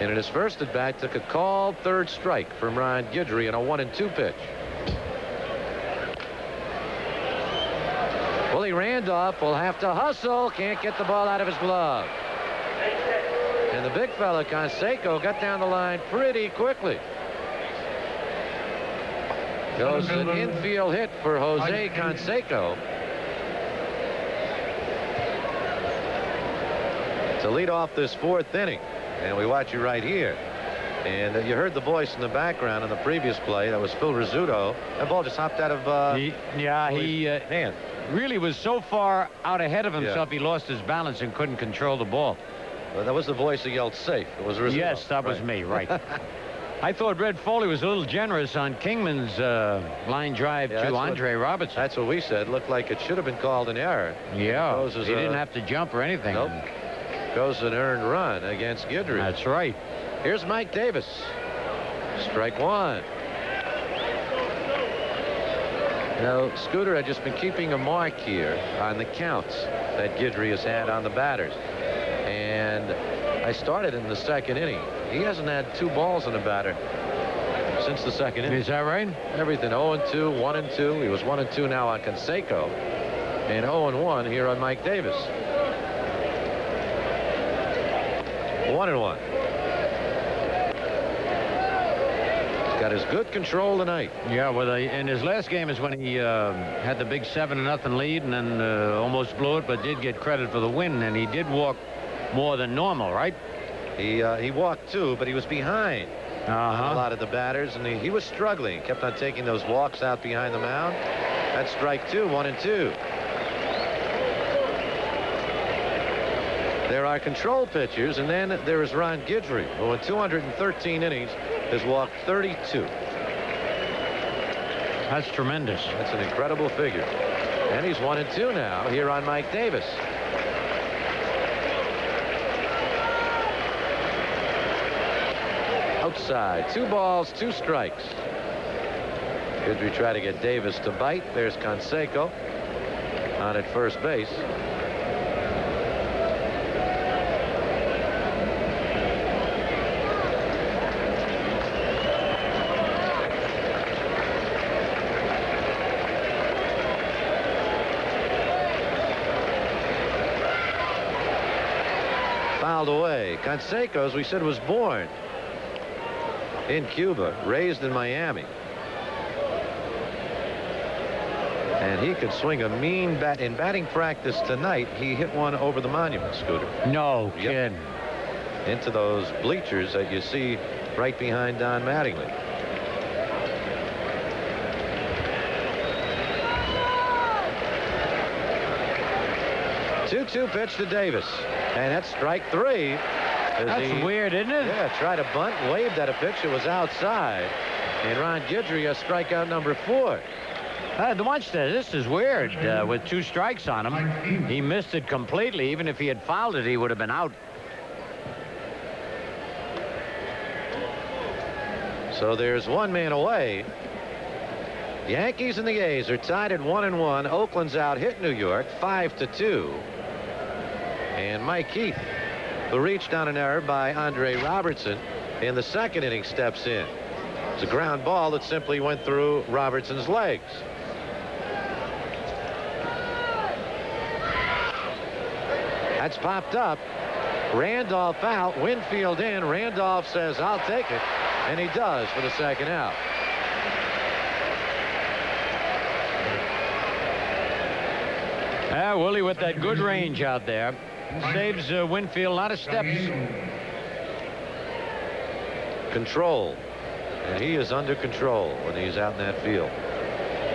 And in his first at bat, took a called third strike from Ron Guidry in a 1-2 pitch. Willie Randolph will have to hustle. Can't get the ball out of his glove. And the big fella, Canseco, got down the line pretty quickly. Goes an infield hit for Jose Canseco to lead off this 4th inning. And we watch you right here. And you heard the voice in the background in the previous play. That was Phil Rizzuto. That ball just hopped out of he hand. Really was so far out ahead of himself, he lost his balance and couldn't control the ball. Well, that was the voice that yelled safe. It was Rizzuto. Yes, that was me, right. I thought Red Foley was a little generous on Kingman's line drive to Andre Robertson. That's what we said. Looked like it should have been called an error. Yeah, he didn't have to jump or anything. Nope. Goes an earned run against Guidry. That's right. Here's Mike Davis. Strike 1. Now, Scooter had just been keeping a mark here on the counts that Guidry has had on the batters. And I started in the 2nd inning. He hasn't had 2 balls on the batter since the 2nd inning. Is that right? Everything 0-2, 1-2. He was 1-2 now on Canseco. And 0-1 here on Mike Davis. 1-1. He's got his good control tonight. Yeah, well, in his last game is when he had the big 7-0 lead and then almost blew it, but did get credit for the win. And he did walk more than normal, right? He walked 2, but he was behind on a lot of the batters, and he was struggling. He kept on taking those walks out behind the mound. That's strike 2, 1-2. There are control pitchers, and then there is Ron Guidry, who in 213 innings has walked 32. That's tremendous. That's an incredible figure. And he's 1-2 now here on Mike Davis. Outside, 2 balls, 2 strikes. Guidry try to get Davis to bite. There's Canseco on at first base. Fouled away. Canseco, as we said, was born in Cuba, raised in Miami. And he could swing a mean bat. In batting practice tonight, he hit one over the monument, Scooter. No kidding. Into those bleachers that you see right behind Don Mattingly. Two pitch to Davis. And that's strike 3. That's weird, isn't it? Yeah, tried to bunt, waved at a pitch. It was outside. And Ron Guidry has strikeout number 4. Watch this. This is weird. With 2 strikes on him, he missed it completely. Even if he had fouled it, he would have been out. So there's 1 man away. Yankees and the A's are tied at 1-1. Oakland's out hit New York 5-2. And Mike Heath, who reached on an error by Andre Robertson in the 2nd inning, steps in. It's a ground ball that simply went through Robertson's legs. That's popped up. Randolph out, Winfield in. Randolph says, I'll take it. And he does for the 2nd out. Willie with that good range out there. Saves Winfield a lot of steps. Control. And he is under control when he's out in that field.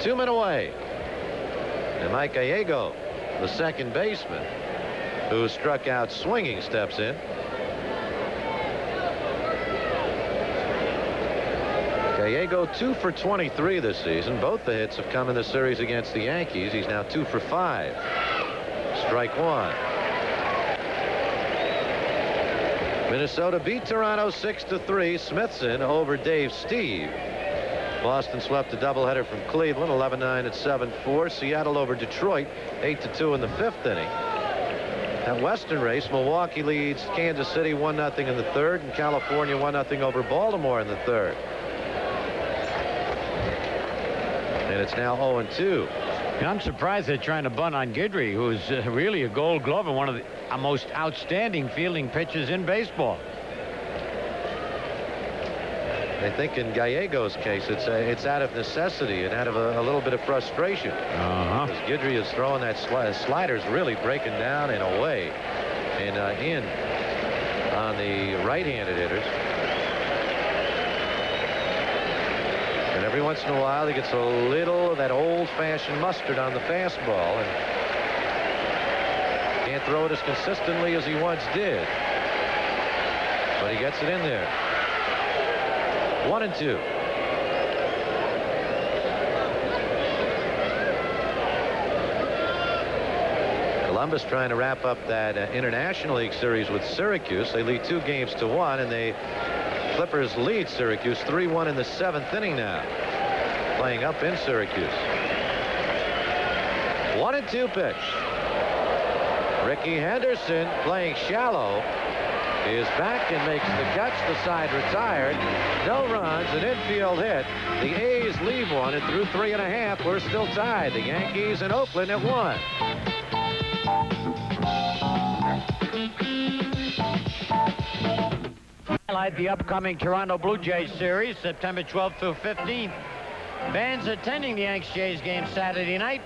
2 men away. And Mike Gallego, the second baseman, who struck out swinging, steps in. Gallego 2 for 23 this season. Both the hits have come in the series against the Yankees. He's now 2 for 5. Strike one. Minnesota beat Toronto 6-3. Smithson over Dave Steve. Boston swept a doubleheader from Cleveland 11-9 and 7-4. Seattle over Detroit 8-2 in the 5th inning. That Western race, Milwaukee leads Kansas City 1-0 in the 3rd, and California 1-0 over Baltimore in the 3rd. And it's now 0-2. I'm surprised they're trying to bunt on Guidry, who's really a Gold Glove and one of the most outstanding fielding pitchers in baseball. I think in Gallego's case, it's out of necessity and out of a little bit of frustration. Because Guidry is throwing that slider's really breaking down and away and in on the right-handed hitters. And every once in a while, he gets a little of that old-fashioned mustard on the fastball and can't throw it as consistently as he once did. But he gets it in there. 1-2. Columbus trying to wrap up that International League series with Syracuse. They lead 2-1, and the Clippers lead Syracuse 3-1 in the 7th inning now. Playing up in Syracuse. 1-2 pitch. Ricky Henderson, playing shallow, is back and makes the catch. The side retired. No runs, an infield hit. The A's leave one, and through 3.5, we're still tied. The Yankees and Oakland at 1. Highlight the upcoming Toronto Blue Jays series, September 12th through 15th. Fans attending the Yanks-Jays game Saturday night,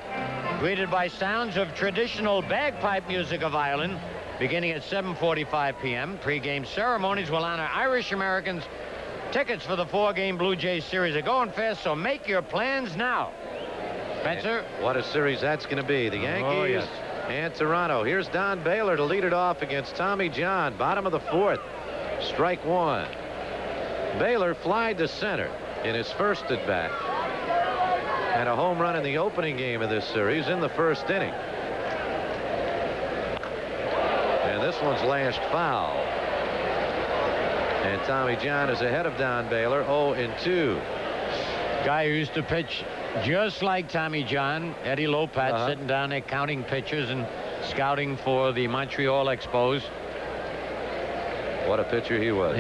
greeted by sounds of traditional bagpipe music of Ireland, beginning at 7:45 p.m. Pre-game ceremonies will honor Irish Americans. Tickets for the 4-game Blue Jays series are going fast, so make your plans now. Spencer? What a series that's going to be. The Yankees and Toronto. Here's Don Baylor to lead it off against Tommy John. Bottom of the 4th. Strike one. Baylor flied to center in his first at bat. Had a home run in the opening game of this series in the 1st inning. And this one's lashed foul. And Tommy John is ahead of Don Baylor 0-2. Guy who used to pitch just like Tommy John, Eddie Lopat, sitting down there counting pitchers and scouting for the Montreal Expos. What a pitcher he was.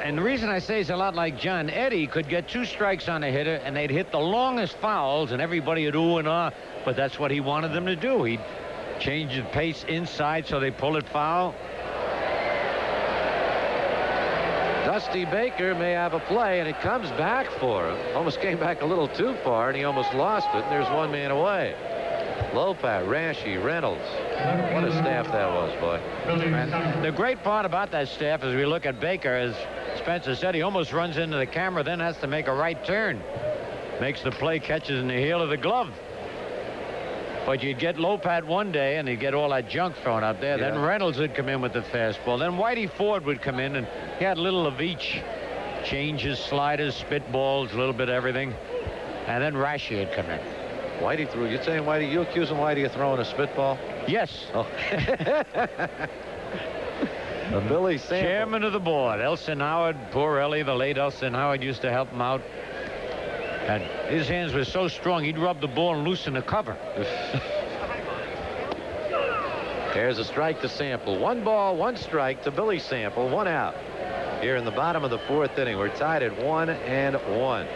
And the reason I say he's a lot like John, Eddie could get 2 strikes on a hitter and they'd hit the longest fouls and everybody would ooh and ah, but that's what he wanted them to do. He'd change the pace inside so they pull it foul. Dusty Baker may have a play, and it comes back for him. Almost came back a little too far, and he almost lost it. And there's 1 man away. Lopat, Rashi, Reynolds. What a staff that was, boy. And the great part about that staff, as we look at Baker, as Spencer said, he almost runs into the camera, then has to make a right turn. Makes the play, catches in the heel of the glove. But you'd get Lopat one day, and he'd get all that junk thrown up there. Then Reynolds would come in with the fastball. Then Whitey Ford would come in, and he had a little of each. Changes, sliders, spitballs, a little bit of everything. And then Rashi would come in. Whitey threw. You're saying Whitey? You accusing Whitey of throwing a spitball? Yes. Oh. Billy Sample. Chairman of the board, Elson Howard. Poor Ellie, the late Elson Howard, used to help him out. And his hands were so strong, he'd rub the ball and loosen the cover. There's a strike to Sample. 1 ball, 1 strike to Billy Sample. 1 out. Here in the bottom of the 4th inning, we're tied at 1-1.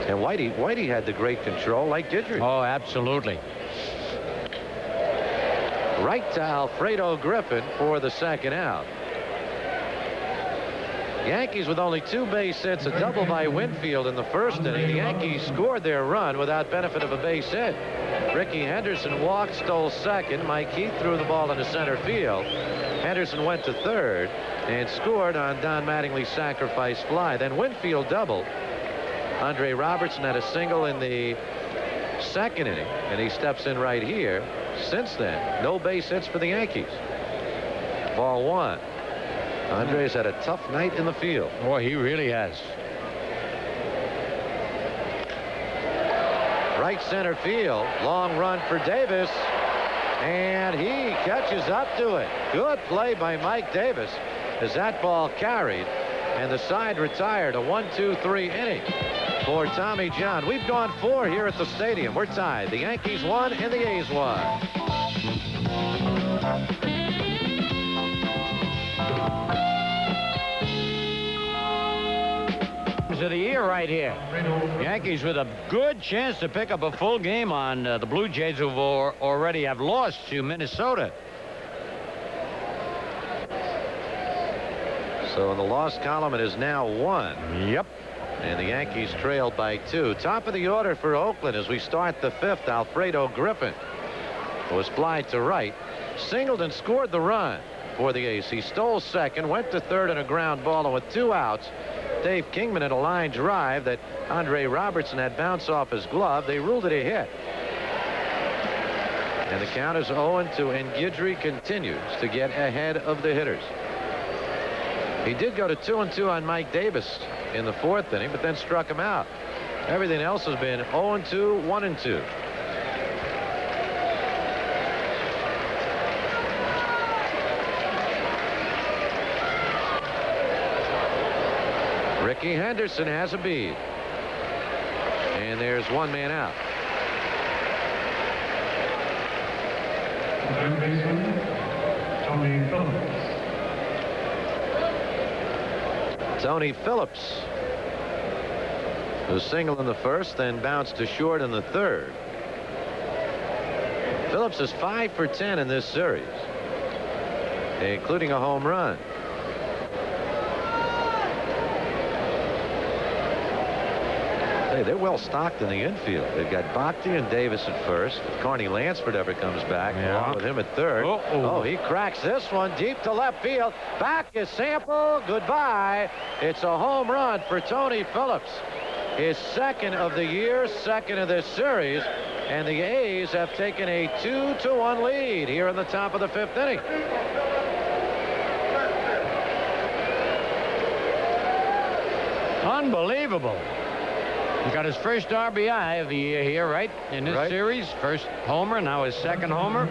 And Whitey had the great control like Guidry. Oh, absolutely. Right to Alfredo Griffin for the 2nd out. Yankees with only 2 base hits, a double by Winfield in the 1st inning. The Yankees scored their run without benefit of a base hit. Ricky Henderson walked, stole 2nd. Mike Heath threw the ball into center field. Henderson went to 3rd, and scored on Don Mattingly's sacrifice fly. Then Winfield doubled. Andre Robertson had a single in the second inning, and he steps in right here. Since then, no base hits for the Yankees. Ball one. Andre's had a tough night in the field. Boy, he really has. Right center field. Long run for Davis. And he catches up to it. Good play by Mike Davis as that ball carried. And the side retired. A 1-2-3 inning for Tommy John. We've gone 4 here at the stadium. We're tied. The Yankees won and the A's won. Of the year right here. Yankees with a good chance to pick up a full game on the Blue Jays, who already have lost to Minnesota. So in the loss column, it is now 1. Yep. And the Yankees trailed by 2. Top of the order for Oakland as we start the 5th. Alfredo Griffin was flied to right, singled and scored the run for the A's. He stole second, went to third on a ground ball, and with 2 outs, Dave Kingman had a line drive that Andre Robertson had bounced off his glove. They ruled it a hit. And the count is 0-2, and Guidry continues to get ahead of the hitters. He did go to 2-2 on Mike Davis in the 4th inning, but then struck him out. Everything else has been 0-2, 1-2. Ricky Henderson has a bead. And there's 1 man out. Third baseman, Tony Phillips. Tony Phillips, who singled in the 1st, then bounced to short in the 3rd. Phillips is 5 for 10 in this series, including a home run. Hey, they're well stocked in the infield. They've got Bhakti and Davis at first. If Carney Lansford ever comes back, along with him at third. Oh, he cracks this one deep to left field. Back is Sample. Goodbye. It's a home run for Tony Phillips. His 2nd of the year, 2nd of this series. And the A's have taken a 2-1 lead here in the top of the 5th inning. Unbelievable. He got his first RBI of the year here, right? In this series. First homer, now his 2nd homer.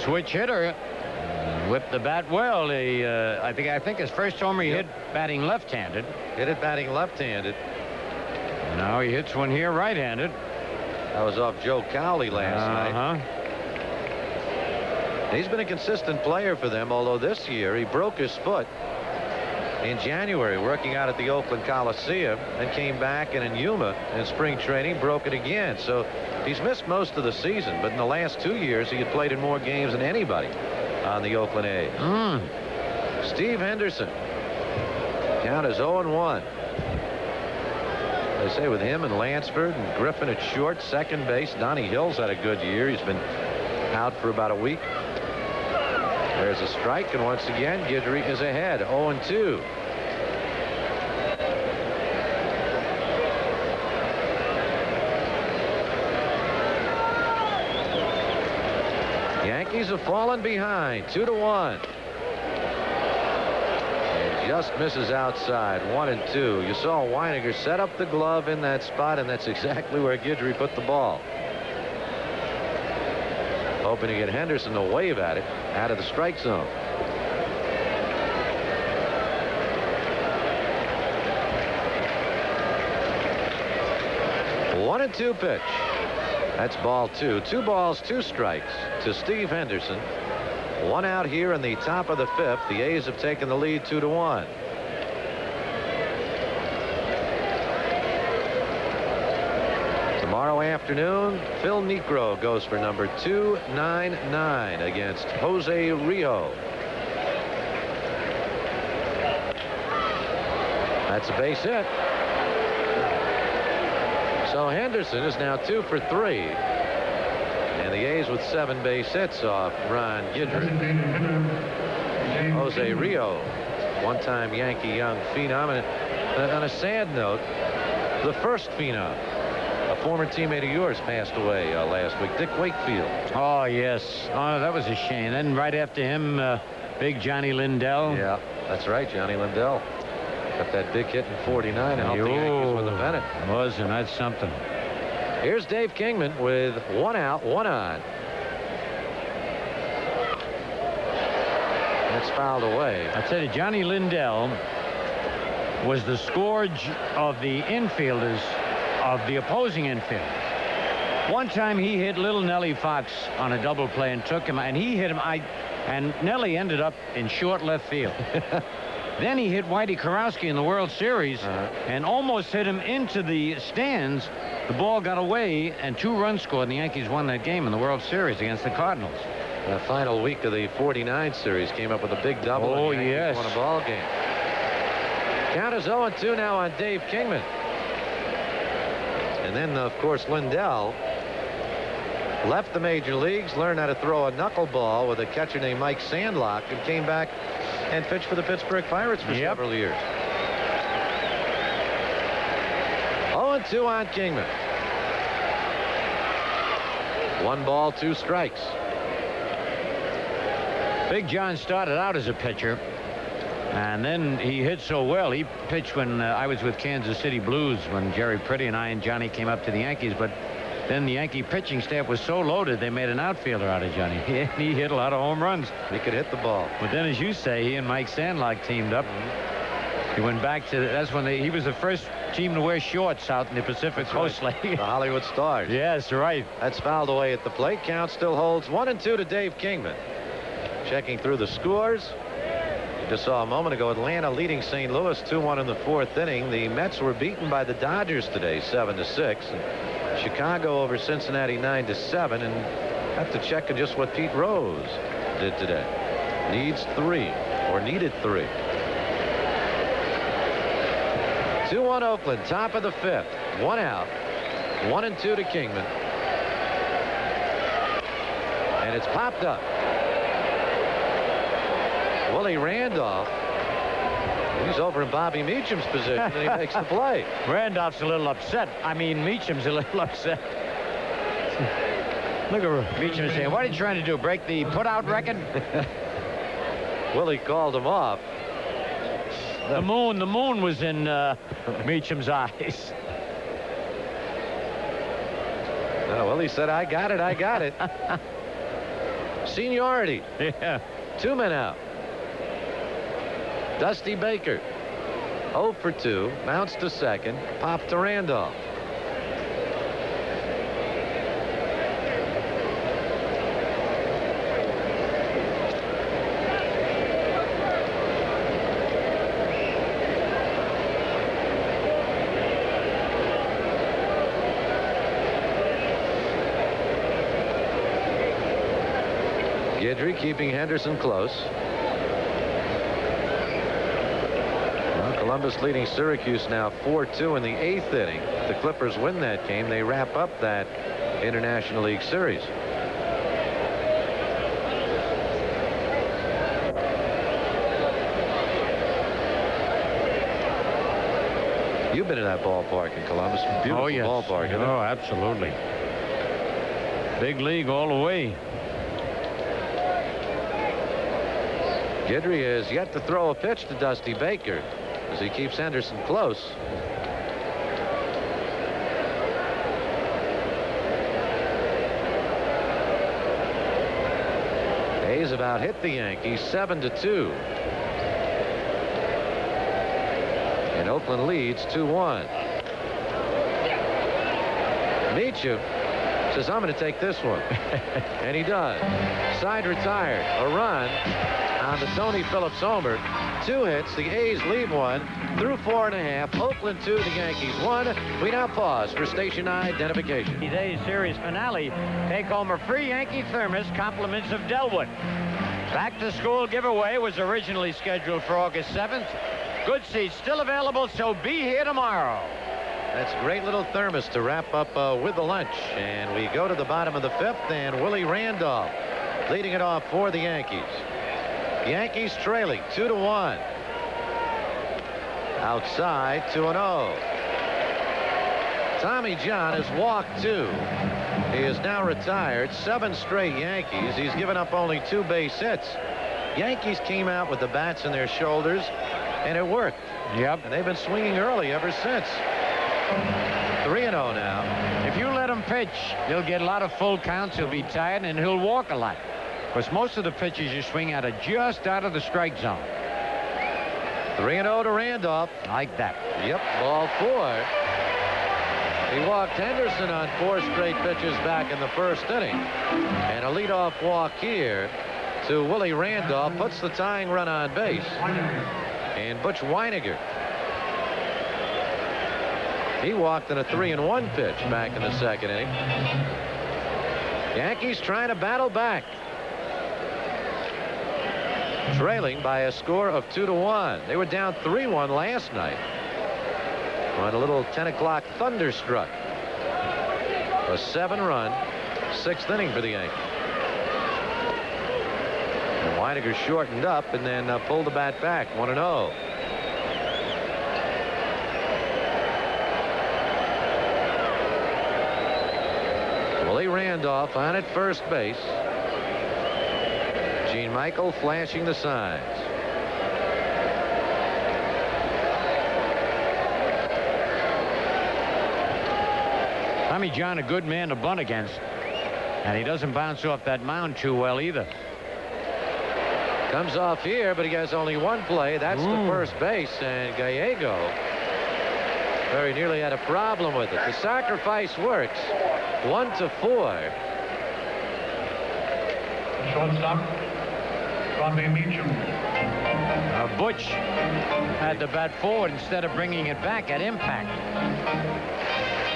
Switch hitter. Whipped the bat well. I think his first homer he hit batting left-handed. Hit it batting left-handed. Now he hits one here right-handed. That was off Joe Cowley last night. He's been a consistent player for them, although this year he broke his foot in January working out at the Oakland Coliseum, and came back and in Yuma in spring training broke it again. So he's missed most of the season, but in the last 2 years he had played in more games than anybody on the Oakland A's. Steve Henderson. Count is 0-1. They say with him and Lansford and Griffin at short, second base. Donnie Hill's had a good year. He's been out for about a week. There's a strike, and once again, Guidry is ahead, 0-2. Yankees have fallen behind, 2-1. And just misses outside, 1-2. You saw Weiniger set up the glove in that spot, and that's exactly where Guidry put the ball. Hoping to get Henderson to wave at it out of the strike zone. One and 2 pitch. That's ball 2. 2 balls, 2 strikes to Steve Henderson. 1 out here in the top of the 5th. The A's have taken the lead 2-1. Tomorrow afternoon, Phil Niekro goes for number 299 against Jose Rio. That's a base hit. So Henderson is now 2 for 3. And the the A's with 7 base hits off Ron Guidry. Designated hitter, James Jose Rio, one-time Yankee young phenom. And on a sad note, the first phenom, a former teammate of yours, passed away last week, Dick Wakefield. Oh, yes. Oh, that was a shame. Then right after him, big Johnny Lindell. Yeah, that's right, Johnny Lindell. Got that big hit in 49 and helped the Yankees with the pennant. Wasn't that something? Here's Dave Kingman with 1 out, 1 on. That's fouled away. I tell you, Johnny Lindell was the scourge of the infielders, of the opposing infielders. One time he hit little Nellie Fox on a double play and took him, and he hit him. And Nellie ended up in short left field. Then he hit Whitey Karowski in the World Series and almost hit him into the stands. The ball got away, and 2 runs scored, and the Yankees won that game in the World Series against the Cardinals. The final week of the 49 series came up with a big double. Oh, and the Yankees yes. won a ball game. Count is 0-2 now on Dave Kingman. And then, of course, Lindell left the major leagues, learned how to throw a knuckleball with a catcher named Mike Sandlock, and came back and pitched for the Pittsburgh Pirates for several years. 0-2 on Kingman. 1 ball, 2 strikes. Big John started out as a pitcher, and then he hit so well. He pitched when I was with Kansas City Blues, when Jerry Pretty and I and Johnny came up to the Yankees. But then the Yankee pitching staff was so loaded, they made an outfielder out of Johnny. He hit a lot of home runs. He could hit the ball. But then, as you say, he and Mike Sandlock teamed up. He went back to that's when he was the first team to wear shorts out in the Pacific Coast League. The Hollywood Stars. Yes, right. That's fouled away at the plate. Count still holds 1-2 to Dave Kingman. Checking through the scores. You just saw a moment ago Atlanta leading St. Louis 2-1 in the 4th inning. The Mets were beaten by the Dodgers today 7-6. And Chicago over Cincinnati 9-7. And have to check on just what Pete Rose did today. Needed 3. 2-1 Oakland, top of the 5th. 1 out. 1-2 to Kingman. And it's popped up. Willie Randolph. He's over in Bobby Meacham's position, and he makes the play. Randolph's a little upset. I mean, Meacham's a little upset. Look at Meacham saying, "What are you trying to do? Break the put-out record?" Willie called him off. The moon was in Meacham's eyes. No, Willie said, "I got it." Seniority. Yeah. 2 men out. Dusty Baker, 0 for 2, mounts to second, pop to Randolph. Guidry keeping Henderson close. Columbus leading Syracuse now 4-2 in the 8th inning. If the Clippers win that game, they wrap up that International League Series. You've been in that ballpark in Columbus. Beautiful Oh, yes. ballpark. Isn't it? Oh, absolutely. Big league all the way. Guidry has yet to throw a pitch to Dusty Baker as he keeps Henderson close. A's about hit the Yankees 7-2. And Oakland leads 2-1. Meacham says, "I'm going to take this one." And he does. Side retired. A run on the Tony Phillips homer. 2 hits. The A's lead 1 through 4.5. Oakland 2, the Yankees 1. We now pause for station identification. Today's series finale. Take home a free Yankee thermos, compliments of Delwood. Back to school giveaway was originally scheduled for August 7th. Good seats still available, so be here tomorrow. That's a great little thermos to wrap up with the lunch. And we go to the bottom of the 5th, and Willie Randolph leading it off for the Yankees. Yankees trailing 2-1. Outside 2-0. Tommy John has walked 2. He is now retired. 7 straight Yankees. He's given up only 2 base hits. Yankees came out with the bats in their shoulders, and it worked. Yep. And they've been swinging early ever since. 3-0 now. If you let him pitch, he'll get a lot of full counts. He'll be tired, and he'll walk a lot. Because most of the pitches you swing at are just out of the strike zone. 3-0 to Randolph. Like that. Yep, ball 4. He walked Henderson on 4 straight pitches back in the first inning. And a leadoff walk here to Willie Randolph puts the tying run on base. And Butch Weiniger, he walked in a 3-1 pitch back in the second inning. Yankees trying to battle back. Trailing by a score of 2-1. They were down 3-1 last night on a little 10 o'clock thunderstruck. A 7-run 6th inning for the Yankees. And Weiniger shortened up and then pulled the bat back. 1-0. Willie Randolph on at first base. Gene Michael flashing the signs. Tommy John, a good man to bunt against. And he doesn't bounce off that mound too well either. Comes off here, but he has only 1 play. That's to first base, and Gallego very nearly had a problem with it. The sacrifice works. 1-4. Shortstop, Bobby Meacham. Butch had the bat forward instead of bringing it back at impact.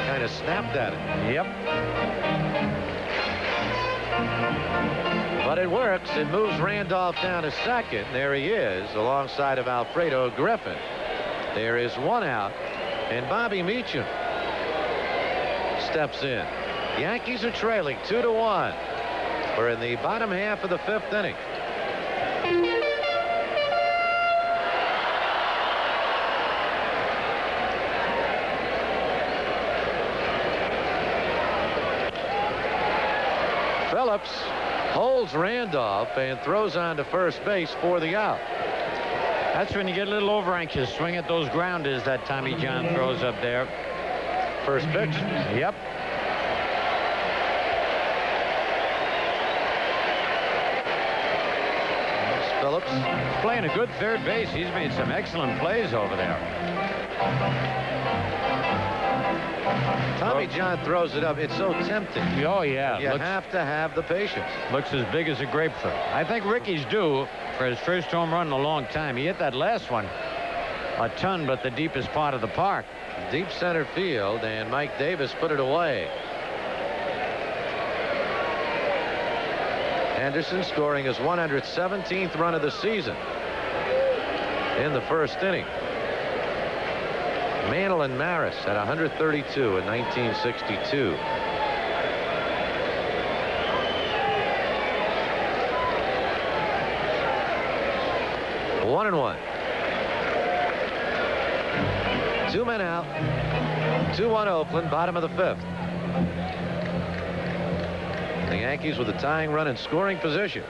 Kind of snapped at it. Yep. But it works. It moves Randolph down to second. There he is alongside of Alfredo Griffin. There is 1 out, and Bobby Meacham steps in. The Yankees are trailing 2-1. We're in the bottom half of the 5th inning. Phillips holds Randolph and throws on to first base for the out. That's when you get a little over anxious. Swing at those grounders that Tommy John throws up there. First pitch. Yep. Phillips playing a good third base. He's made some excellent plays over there. Tommy John throws it up. It's so tempting. Oh, yeah. You have to have the patience. Looks as big as a grapefruit. I think Ricky's due for his first home run in a long time. He hit that last one a ton, but the deepest part of the park. Deep center field, and Mike Davis put it away. Henderson scoring his 117th run of the season in the first inning. Mantle and Maris at 132 in 1962. One and one. 2 men out. 2-1 Oakland, bottom of the 5th. The Yankees with a tying run in scoring position.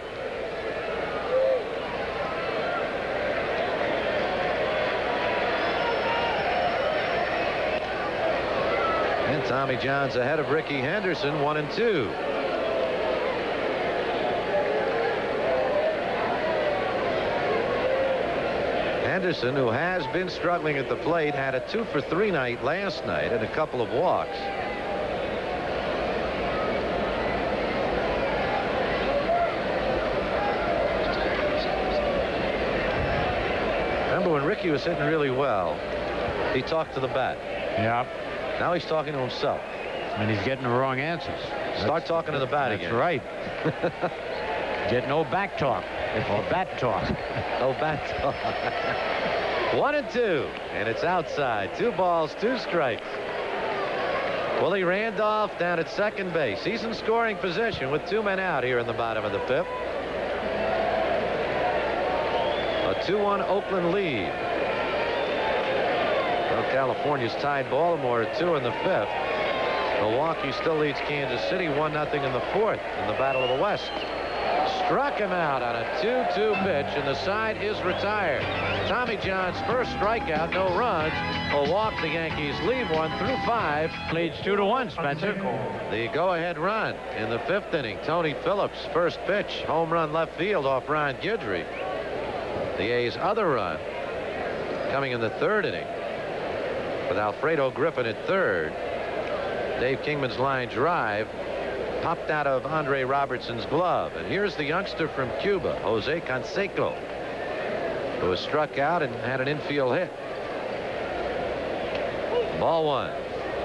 And Tommy John's ahead of Ricky Henderson, 1-2. Henderson, who has been struggling at the plate, had a 2-for-3 night last night and a couple of walks. Remember when Ricky was hitting really well, he talked to the bat. Yeah. Now he's talking to himself. And he's getting the wrong answers. Start talking to the bat again. That's right. Get no back talk. Or bat talk. No bat talk. 1-2. And it's outside. 2 balls, 2 strikes. Willie Randolph down at second base. He's in scoring position with 2 men out here in the bottom of the 5th. A 2-1 Oakland lead. Well, California's tied Baltimore at 2 in the 5th. Milwaukee still leads Kansas City 1-0 in the 4th in the Battle of the West. Struck him out on a 2-2 pitch, and the side is retired. Tommy John's first strikeout, no runs. Milwaukee, the Yankees lead 1 through 5. Leads 2-1, Spencer. The go-ahead run in the 5th inning. Tony Phillips' first pitch, home run left field off Ron Guidry. The A's other run coming in the 3rd inning with Alfredo Griffin at 3rd. Dave Kingman's line drive popped out of Andre Robertson's glove. And here's the youngster from Cuba, Jose Canseco, who was struck out and had an infield hit. Ball 1.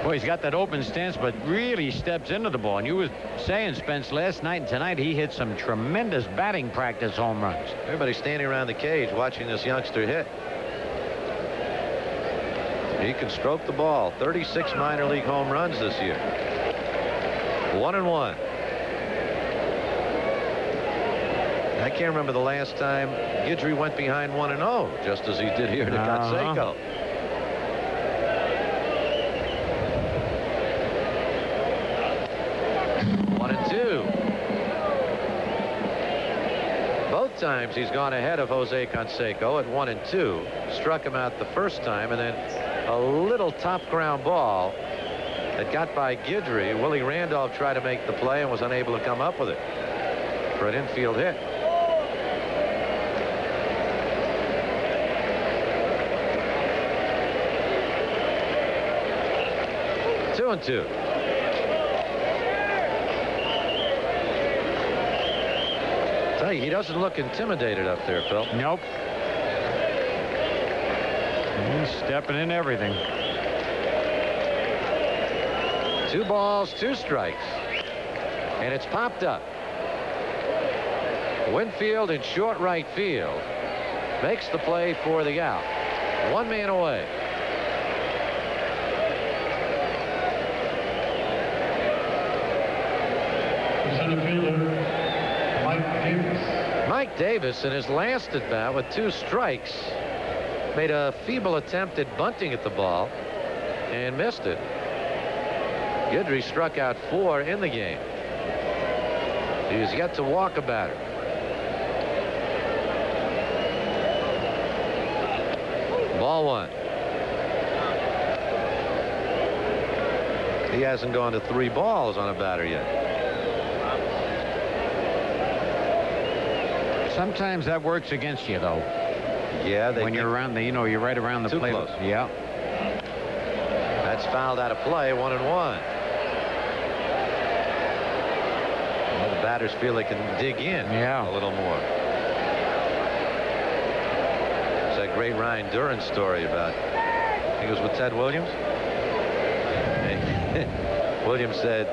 Boy, he's got that open stance, but really steps into the ball. And you were saying, Spence, last night and tonight he hit some tremendous batting practice home runs. Everybody standing around the cage watching this youngster hit. He can stroke the ball. 36 minor league home runs this year. 1-1. I can't remember the last time Guidry went behind 1-0, just as he did here to Canseco. 1-2. Both times he's gone ahead of Jose Canseco at 1-2. Struck him out the first time, and then a little top ground ball that got by Guidry. Willie Randolph tried to make the play and was unable to come up with it for an infield hit. Two and two. Tell you, he doesn't look intimidated up there, Phil. Nope. He's stepping in everything. 2 balls, 2 strikes. And it's popped up. Winfield in short right field makes the play for the out. 1 man away. The center fielder, Mike Davis. Mike Davis in his last at bat with 2 strikes made a feeble attempt at bunting at the ball and missed it. Guidry struck out 4 in the game. He's yet to walk a batter. Ball 1. He hasn't gone to 3 balls on a batter yet. Sometimes that works against you, though. Yeah, when you're around the, you're right around the too plate. close. Yeah. That's fouled out of play. 1-1. Well, the batters feel they can dig in a little more. It's that great Ryan Duran story about, I think it was with Ted Williams. Williams said,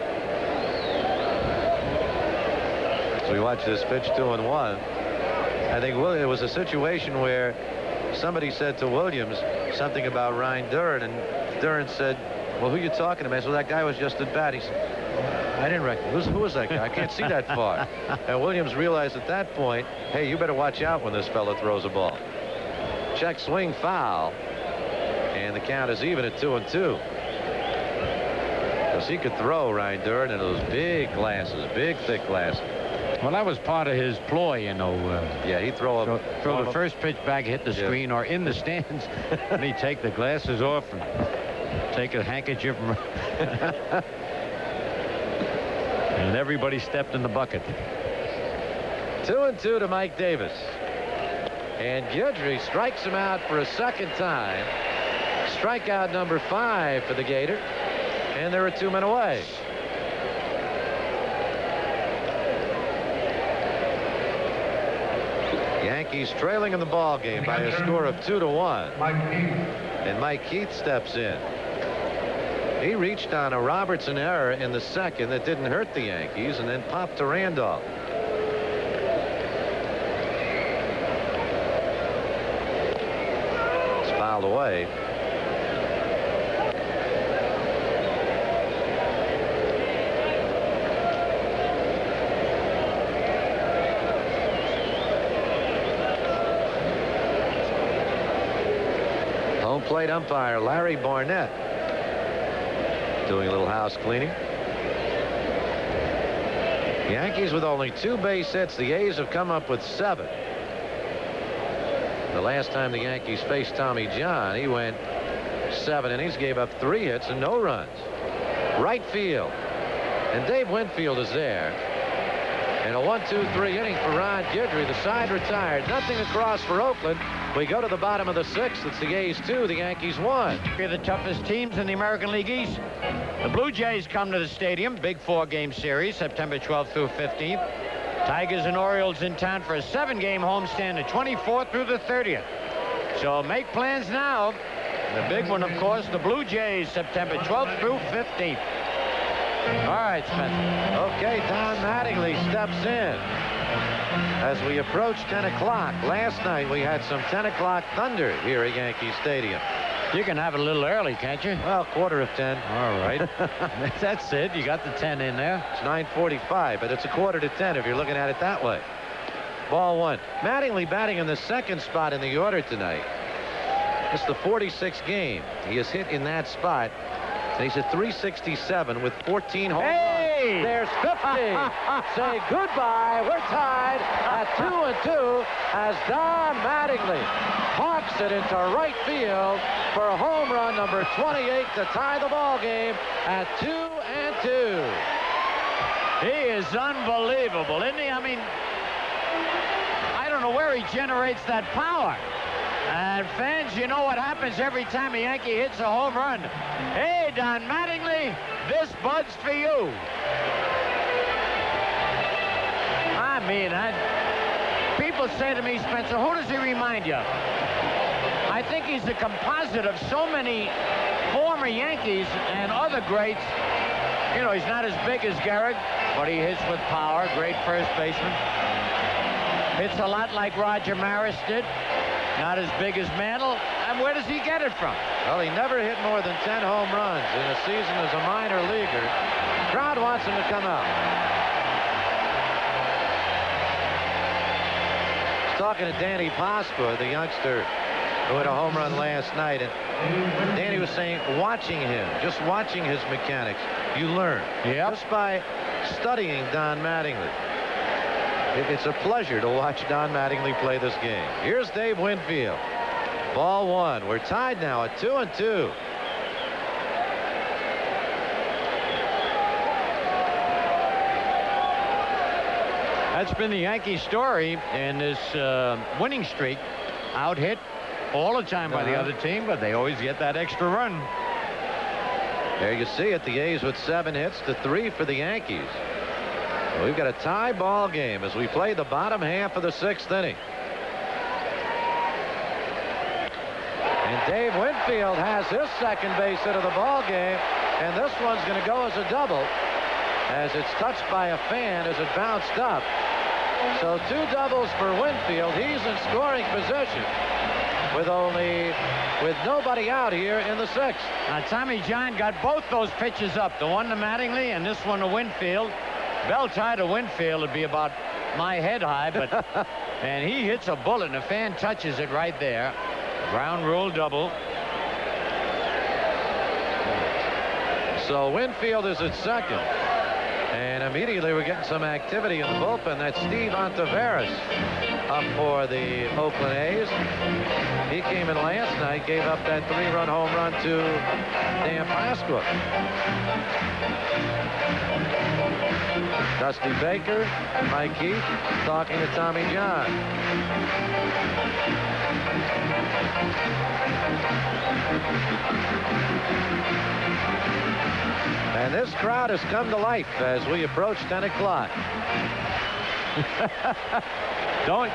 so we watched this pitch 2-1. I think it was a situation where somebody said to Williams something about Ryan Duran, and Duran said, well, who are you talking about? So that guy was just at bat. He said, I didn't recognize. Who was that guy? I can't see that far. And Williams realized at that point, hey, you better watch out when this fella throws a ball. Check swing foul, and the count is even at 2-2. Because he could throw, Ryan Duran, in those big glasses, big thick glasses. Well, that was part of his ploy, yeah, he'd throw the first pitch back, hit the screen, or in the stands, and he'd take the glasses off and take a handkerchief and everybody stepped in the bucket. 2-2 to Mike Davis. And Guidry strikes him out for a second time. Strikeout number 5 for the Gator. And there are 2 men away. Yankees trailing in the ball game by a score of 2-1. And Mike Keith steps in. He reached on a Robertson error in the second that didn't hurt the Yankees, and then popped to Randolph. It's fouled away. plate umpire Larry Barnett doing a little house cleaning. Yankees with only 2 base hits. The A's have come up with 7. The last time the Yankees faced Tommy John, he went 7 innings, gave up 3 hits and no runs. Right field. And Dave Winfield is there. And a 1-2-3 inning for Ron Guidry. The side retired. Nothing across for Oakland. We go to the bottom of the 6th. It's the A's 2, the Yankees 1. They're the toughest teams in the American League East. The Blue Jays come to the stadium. Big 4-game series, September 12th through 15th. Tigers and Orioles in town for a 7-game homestand, the 24th through the 30th. So make plans now. The big one, of course, the Blue Jays, September 12th through 15th. All right, Spencer. Okay, Don Mattingly steps in as we approach 10 o'clock. Last night we had some 10 o'clock thunder here at Yankee Stadium. You can have it a little early, can't you? Well, 9:45. All right. That's it. You got the 10 in there. It's 9:45, but it's 9:45 if you're looking at it that way. Ball 1. Mattingly batting in the 2nd spot in the order tonight. It's the 46th game. He has hit in that spot. And he's at .367 with 14 home runs. There's 50. Say goodbye. We're tied at 2-2 as Don Mattingly hawks it into right field for a home run number 28 to tie the ball game at 2-2. He is unbelievable, isn't he? I mean, I don't know where he generates that power. And fans, you know what happens every time a Yankee hits a home run. Hey, Don Mattingly, this bud's for you. I mean, people say to me, Spencer, who does he remind you of? I think he's the composite of so many former Yankees and other greats. You know, he's not as big as Gehrig, but he hits with power. Great first baseman. Hits a lot like Roger Maris did. Not as big as Mantle. And where does he get it from? Well, he never hit more than 10 home runs in a season as a minor leaguer. Crowd wants him to come out. Talking to Danny Pasqua, the youngster who hit a home run last night, and Danny was saying, watching him, just watching his mechanics, you learn. Yep. Just by studying Don Mattingly. It's a pleasure to watch Don Mattingly play this game. Here's Dave Winfield. Ball 1. We're tied now at 2-2. That's been the Yankee story in this winning streak. Out hit all the time by the other team, but they always get that extra run. There you see it. The A's with 7 hits to 3 for the Yankees. We've got a tie ball game as we play the bottom half of the 6th inning. And Dave Winfield has his second base hit of the ball game, and this one's going to go as a double as it's touched by a fan as it bounced up. So 2 doubles for Winfield. He's in scoring position with nobody out here in the 6th. Now, Tommy John got both those pitches up, the one to Mattingly and this one to Winfield. Bell tie to Winfield would be about my head high, but and he hits a bullet and the fan touches it right there. Ground rule double. So Winfield is at second. And immediately we're getting some activity in the bullpen. That's Steve Ontiveros up for the Oakland A's. He came in last night, gave up that 3-run home run to Dan Pasqua. Dusty Baker, Mike Heath, talking to Tommy John. And this crowd has come to life as we approach 10 o'clock. Don't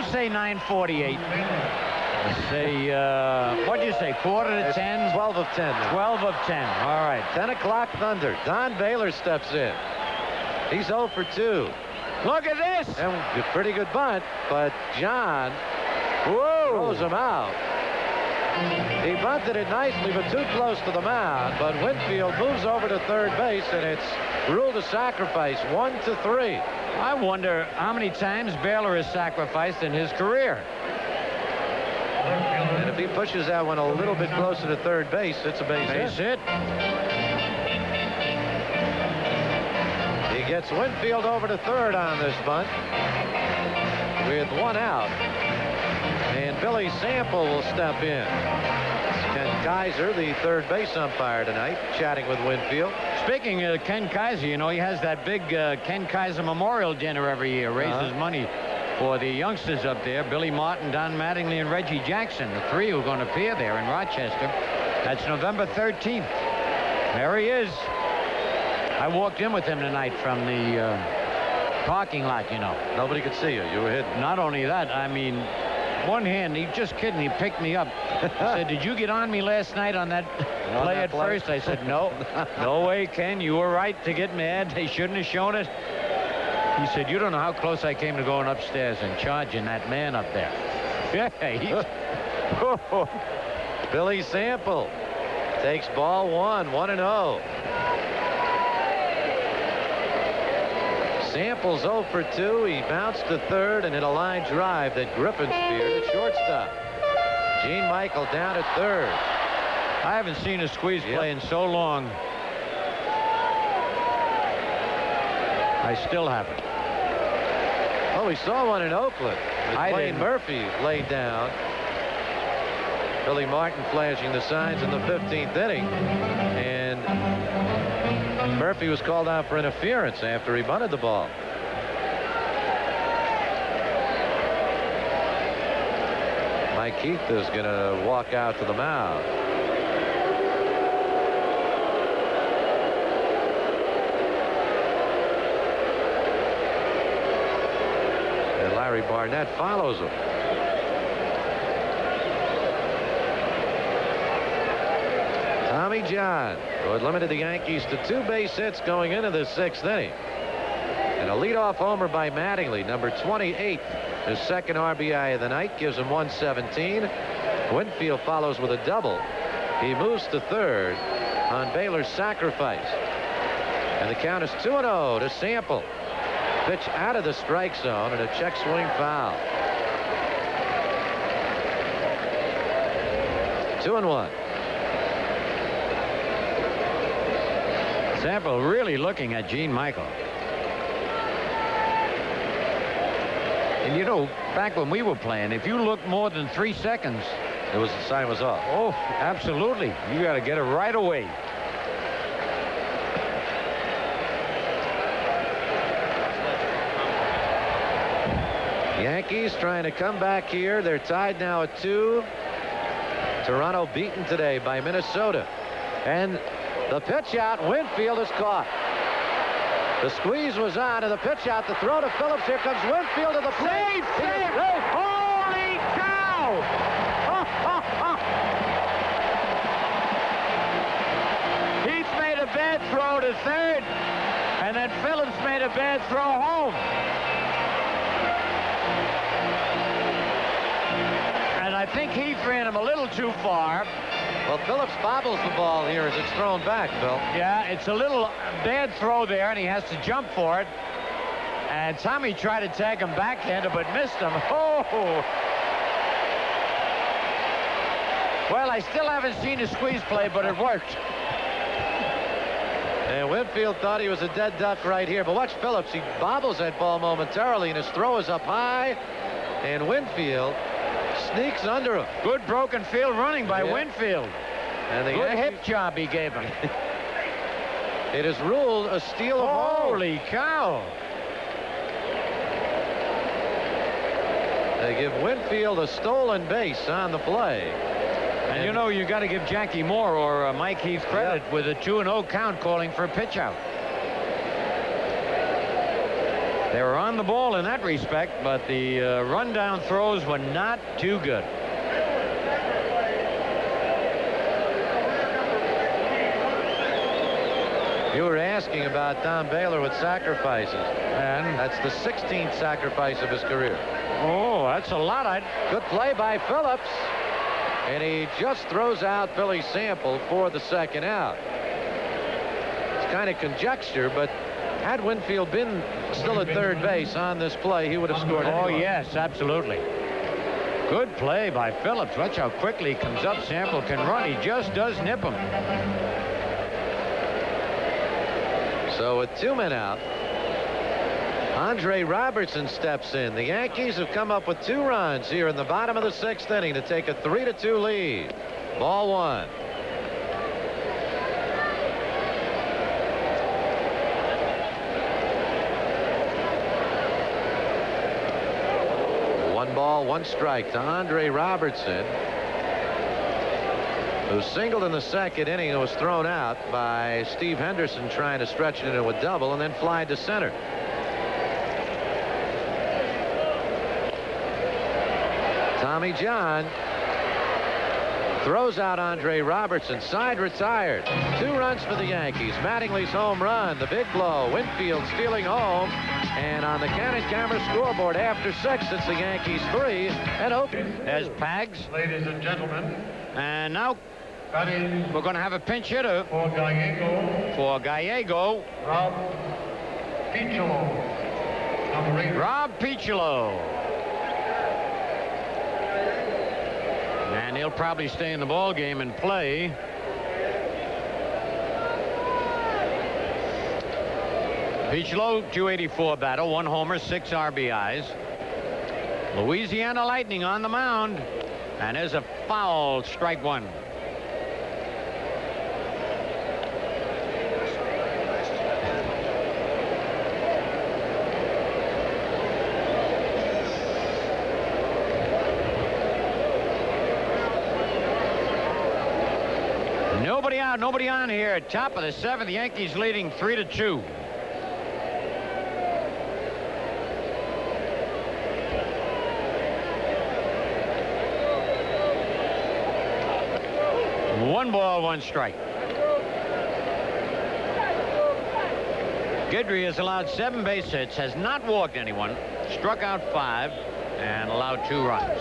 say 9:48. Say what'd you say? Quarter to 10? 12 of 10 now. 12 of 10. All right. 10 o'clock thunder. Don Baylor steps in. He's 0 for 2. Look at this. And a pretty good bunt, but John throws him out. He bunted it nicely, but too close to the mound. But Winfield moves over to third base, and it's ruled a sacrifice, 1-3. I wonder how many times Baylor has sacrificed in his career. And if he pushes that one a little bit closer to third base, it's a base hit. He gets Winfield over to third on this bunt with one out. And Billy Sample will step in. Ken Kaiser, the third base umpire tonight, chatting with Winfield. Speaking of Ken Kaiser, you know, he has that big Ken Kaiser Memorial Dinner every year, raises money for the youngsters up there, Billy Martin, Don Mattingly, and Reggie Jackson, the three who are going to appear there in Rochester. That's November 13th. There he is. I walked in with him tonight from the parking lot, you know. Nobody could see you. You were hidden. Not only that, I mean, one hand, he just kidding, he picked me up. He said, did you get on me last night on that play at first? I said, no. No way, Ken. You were right to get mad. They shouldn't have shown it. He said, you don't know how close I came to going upstairs and charging that man up there. Yeah, Billy Sample takes ball one, 1-0. Sample's 0 for 2. He bounced to third and hit a line drive that Griffin speared at shortstop. Gene Michael down at third. I haven't seen a squeeze play in so long. I still haven't. Oh, we saw one in Oakland. Wayne Murphy laid down. Billy Martin flashing the signs in the 15th inning. And Murphy was called out for interference after he bunted the ball. Mike Keith is going to walk out to the mound. And Larry Barnett follows him. Tommy John, who had limited the Yankees to 2 base hits going into the 6th inning. And a leadoff homer by Mattingly, number 28, his second RBI of the night, gives him 117. Winfield follows with a double. He moves to third on Baylor's sacrifice. And the count is 2-0 to Sample. Pitch out of the strike zone and a check swing foul. 2-1. Sample really looking at Gene Michael. And you know, back when we were playing, if you looked more than 3 seconds, the sign was off. Oh, absolutely. You got to get it right away. Yankees trying to come back here. They're tied now at 2. Toronto beaten today by Minnesota. And the pitch out, Winfield is caught. The squeeze was on, and the pitch out, the throw to Phillips. Here comes Winfield to the plate. Save! Holy cow! Heath made a bad throw to third, and then Phillips made a bad throw home. And I think Heath ran him a little too far. Well, Phillips bobbles the ball here as it's thrown back, Bill. Yeah, it's a little bad throw there, and he has to jump for it. And Tommy tried to tag him backhander, but missed him. Oh! Well, I still haven't seen a squeeze play, but it worked. And Winfield thought he was a dead duck right here. But watch Phillips. He bobbles that ball momentarily, and his throw is up high. And Winfield sneaks under him. Good broken field running by Winfield. And the good hip job he gave him. It is ruled a steal of home. Holy cow. They give Winfield a stolen base on the play. And you know, you got to give Jackie Moore or Mike Heath credit with a 2-0 count calling for a pitch out. They were on the ball in that respect, but the rundown throws were not too good. You were asking about Don Baylor with sacrifices. And that's the 16th sacrifice of his career. Oh, that's a lot. Good play by Phillips. And he just throws out Billy Sample for the second out. It's kind of conjecture, but had Winfield been still at third base on this play, he would have scored. Oh, yes, absolutely. Good play by Phillips. Watch how quickly he comes up. Sample can run. He just does nip him. So with 2 men out, Andre Robertson steps in. The Yankees have come up with 2 runs here in the bottom of the 6th inning to take a 3-2 lead. Ball 1. One ball, 1 strike to Andre Robertson, who singled in the 2nd inning and was thrown out by Steve Henderson trying to stretch it into a double and then fly to center. Tommy John throws out Andre Robertson. Side retired. 2 runs for the Yankees. Mattingly's home run. The big blow. Winfield stealing home. And on the Cannon camera scoreboard after 6, it's the Yankees 3 and Oakland. There's Pags. Ladies and gentlemen. And now Batting we're going to have a pinch hitter for Gallego. for Gallego. Rob Piccolo. Number 8. Rob Piccolo. And he'll probably stay in the ball game and play. Piccolo, 284 battle, 1 homer, 6 RBIs. Louisiana Lightning on the mound. And there's a foul, strike 1. Nobody out, nobody on here. Top of the 7th, Yankees leading 3-2. One ball, 1 strike. Guidry has allowed 7 base hits, has not walked anyone, struck out 5, and allowed 2 runs.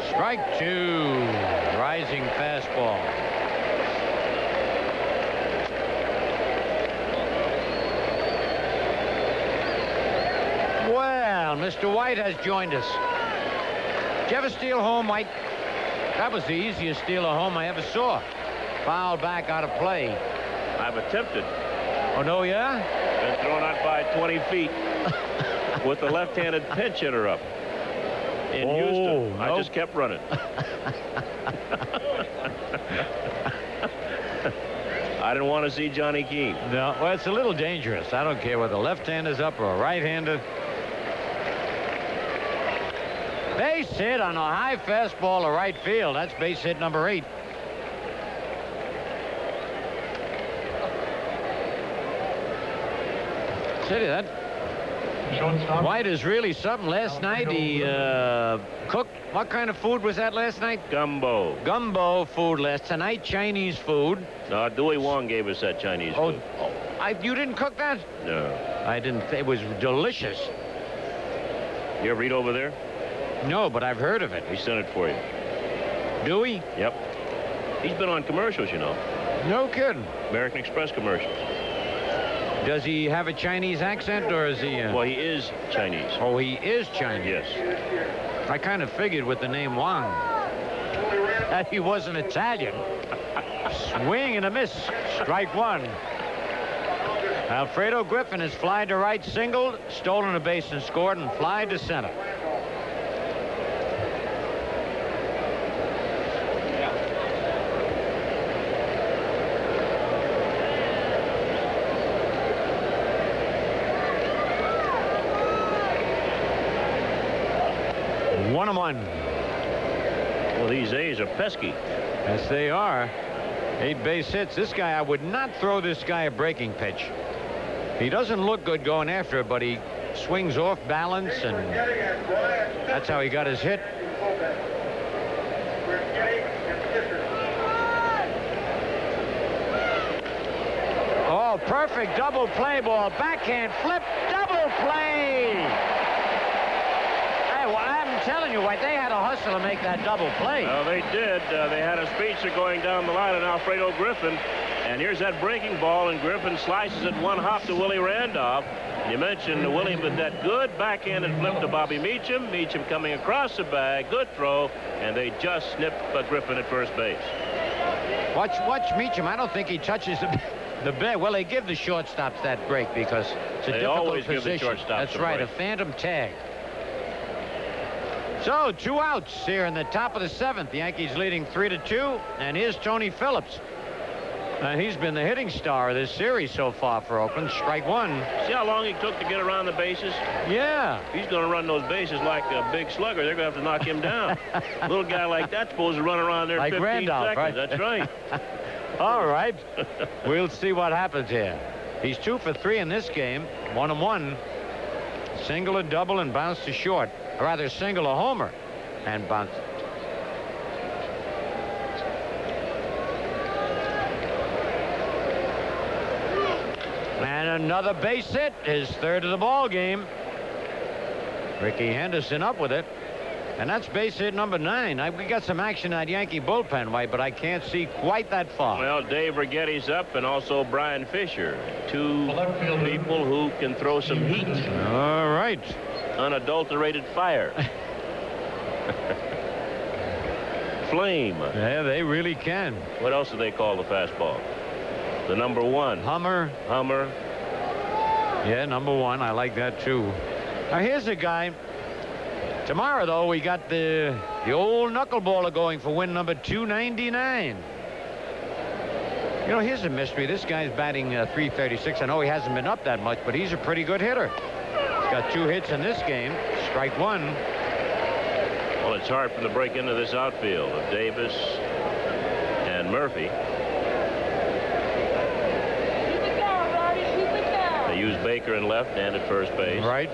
Strike 2. Rising fastball. Well, Mr. White has joined us. Did you ever steal home, White? That was the easiest steal of home I ever saw. Foul back out of play. I've attempted. Oh, no, yeah? Been thrown out by 20 feet with the left-handed pinch hitter up in Houston. Nope. I just kept running. I didn't want to see Johnny Keane. No, well, it's a little dangerous. I don't care whether left-hander's up or a right-hander. Base hit on a high fastball to right field. That's base hit number 8. City, that Shortstop. White is really something. Last night he cooked. What kind of food was that last night? Gumbo. Gumbo food last tonight. Chinese food. No, Dewey Wong gave us that Chinese food. You didn't cook that? No. I didn't. It was delicious. You ever eat over there? No, but I've heard of it. He sent it for you. Dewey? Yep. He's been on commercials, you know. No kidding. American Express commercials. Does he have a Chinese accent, or is he? Well, he is Chinese. Oh, he is Chinese. Yes. I kind of figured with the name Wang that he wasn't Italian. Swing and a miss. Strike 1. Alfredo Griffin has flied to right, singled, stolen a base and scored, and flied to center. One and 1. Well, these A's are pesky. Yes, they are. 8 base hits. This guy, I would not throw this guy a breaking pitch. He doesn't look good going after it, but he swings off balance, and that's how he got his hit. Oh, perfect double play ball. Backhand flip, double play. Hey, well, I'm telling you, White, they had a hustle to make that double play. Well, they did. They had a speedster going down the line on Alfredo Griffin. And here's that breaking ball, and Griffin slices it 1 hop to Willie Randolph. You mentioned Willie with that good backhanded flip to Bobby Meacham. Meacham coming across the bag. Good throw. And they just snip Griffin at first base. Watch Meacham. I don't think he touches the bag. Well, they give the shortstops that break because it's a difficult always position. Give the shortstops That's right, break. a phantom tag. So 2 outs here in the top of the 7th. The Yankees leading 3-2. And here's Tony Phillips. And he's been the hitting star of this series so far for Oakland. Strike 1. See how long he took to get around the bases? Yeah. He's going to run those bases like a big slugger. They're going to have to knock him down. A little guy like that's supposed to run around there in Like 15 Randolph, seconds. right? That's right. All right. We'll see what happens here. He's 2 for 3 in this game. 1-1. Single, a double, and bounce to short. Or rather, single, a homer, and bounce. And another base hit, his 3rd of the ball game. Ricky Henderson up with it. And that's base hit number 9. We got some action at Yankee bullpen, White, but I can't see quite that far. Well, Dave Righetti's up, and also Brian Fisher. 2 people who can throw some heat. All right. Unadulterated fire. Flame. Yeah, they really can. What else do they call the fastball? The number 1. Hummer. Yeah, number 1. I like that too. Now here's a guy. Tomorrow, though, we got the old knuckleballer going for win number 299. You know, here's a mystery. This guy's batting .336. I know he hasn't been up that much, but he's a pretty good hitter. He's got 2 hits in this game. Strike 1. Well, it's hard for them to break into this outfield of Davis and Murphy. They use Baker in left and at first base. Right.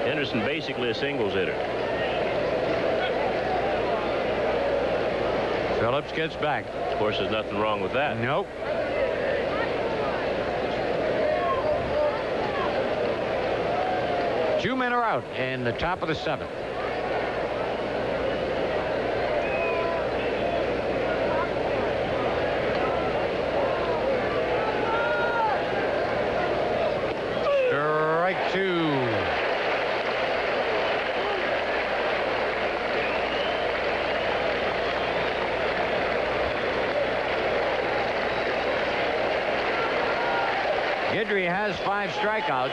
Henderson basically a singles hitter. Phillips gets back. Of course, there's nothing wrong with that. Nope. Two men are out in the top of the 7th. Strike 2. Guidry has 5 strikeouts.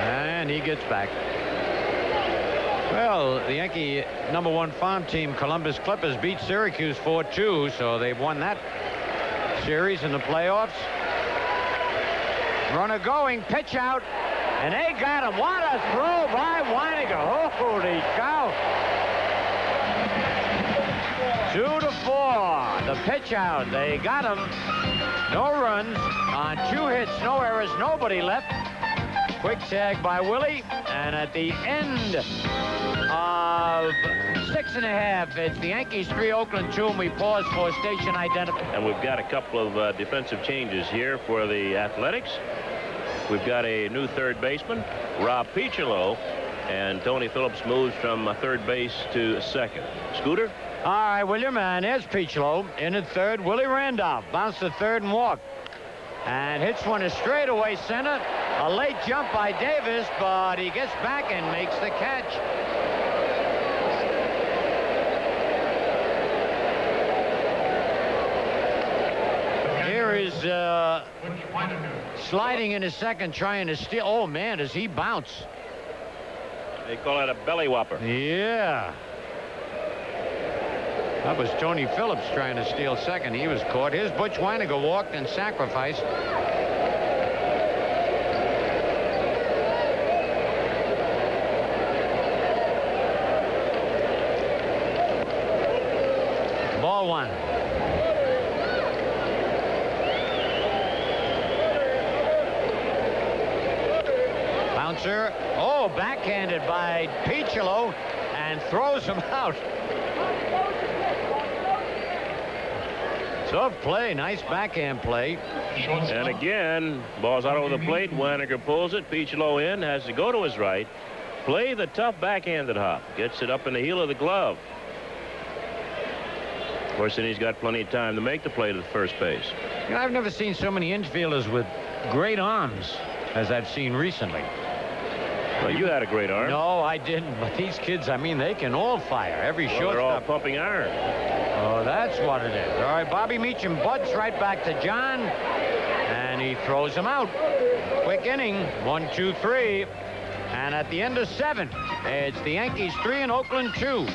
And he gets back. Well, the Yankee number 1 farm team, Columbus Clippers, beat Syracuse 4-2, so they've won that series in the playoffs. Runner going, pitch out, and they got him. What a throw by Weiniger. Holy cow. 2-4. The pitch out. They got him. No runs on 2 hits, no errors, nobody left. Quick tag by Willie, and at the end of 6.5, it's the Yankees 3, Oakland 2, and we pause for station identification. And we've got a couple of defensive changes here for the Athletics. We've got a new third baseman, Rob Piccolo, and Tony Phillips moves from third base to second. Scooter? All right, William, and there's Piccolo in at third. Willie Randolph bounced to third and walked. And hits one to straightaway center. A late jump by Davis, but he gets back and makes the catch. Here is sliding into second, trying to steal. Oh, man, does he bounce? They call that a belly whopper. Yeah. That was Tony Phillips trying to steal second. He was caught. Here's Butch Weiniger walked and sacrificed. Ball 1. Bouncer. Oh, backhanded by Piccolo and throws him out. Tough play, nice backhand play. And again, ball's out over the plate. Weiniger pulls it. Piccolo in, has to go to his right. Play the tough backhanded hop. Gets it up in the heel of the glove. Of course, then he's got plenty of time to make the play to the first base. You know, I've never seen so many infielders with great arms as I've seen recently. Well, you had a great arm. No, I didn't. But these kids, I mean, they can all fire. Every shortstop. They're all pumping iron. Oh, that's what it is. All right, Bobby Meacham butts right back to John, and he throws him out. Quick inning, 1, 2, 3, and at the end of 7, it's the Yankees 3 and Oakland 2.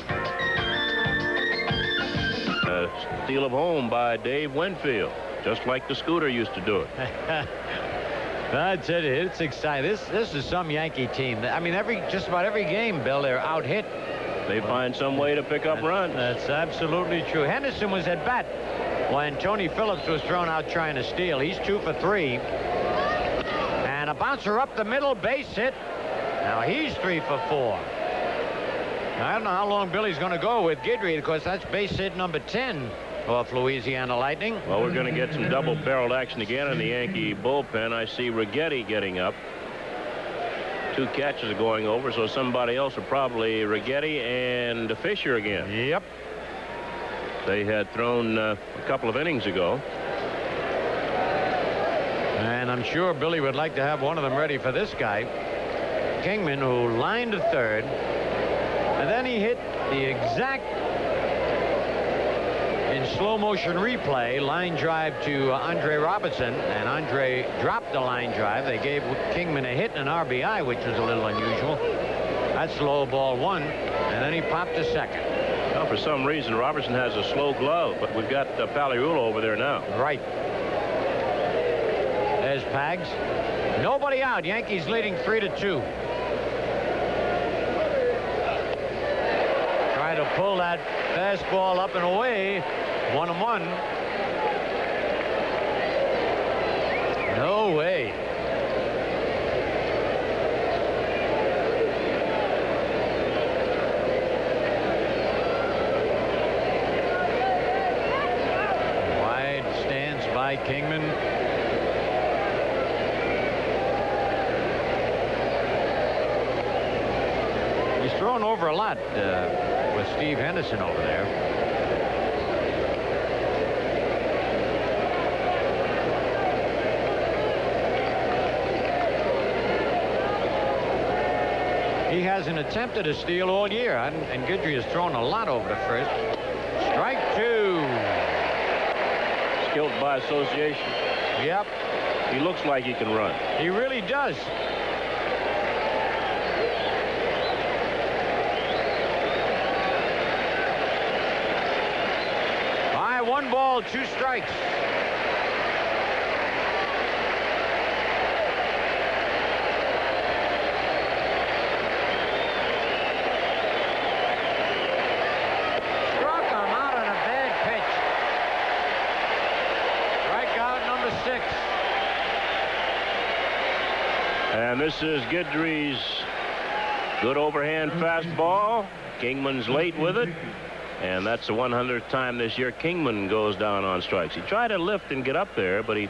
A steal of home by Dave Winfield, just like the Scooter used to do it. That's it. It's exciting. This is some Yankee team. I mean, just about every game, Bill, they're out hit. They find some way to pick up runs. That's absolutely true. Henderson was at bat when Tony Phillips was thrown out trying to steal. He's 2 for 3. And a bouncer up the middle, base hit. Now he's 3 for 4. I don't know how long Billy's going to go with Guidry. Of course, that's base hit number 10 off Louisiana Lightning. Well, we're going to get some double-barreled action again in the Yankee bullpen. I see Righetti getting up. 2 catches are going over, so somebody else will probably Righetti and Fisher again. Yep. They had thrown a couple of innings ago. And I'm sure Billy would like to have one of them ready for this guy, Kingman, who lined to third. And then he hit the exact, in slow motion replay, line drive to Andre Robertson, and Andre dropped the line drive. They gave Kingman a hit and an RBI, which was a little unusual. That's low, ball 1, and then he popped to second. Well, for some reason, Robertson has a slow glove, but we've got Paliulo over there now. Right. There's Pags. Nobody out. Yankees leading 3-2. Try to pull that fastball up and away. 1-1. No way. Wide stance by Kingman. He's thrown over a lot with Steve Henderson over there. He hasn't attempted a steal all year, and Guidry has thrown a lot over to first. Strike 2. Skilled by association. Yep. He looks like he can run. He really does. High, 1 ball, 2 strikes. And this is Guidry's good overhand fastball. Kingman's late with it. And that's the 100th time this year Kingman goes down on strikes. He tried to lift and get up there, but he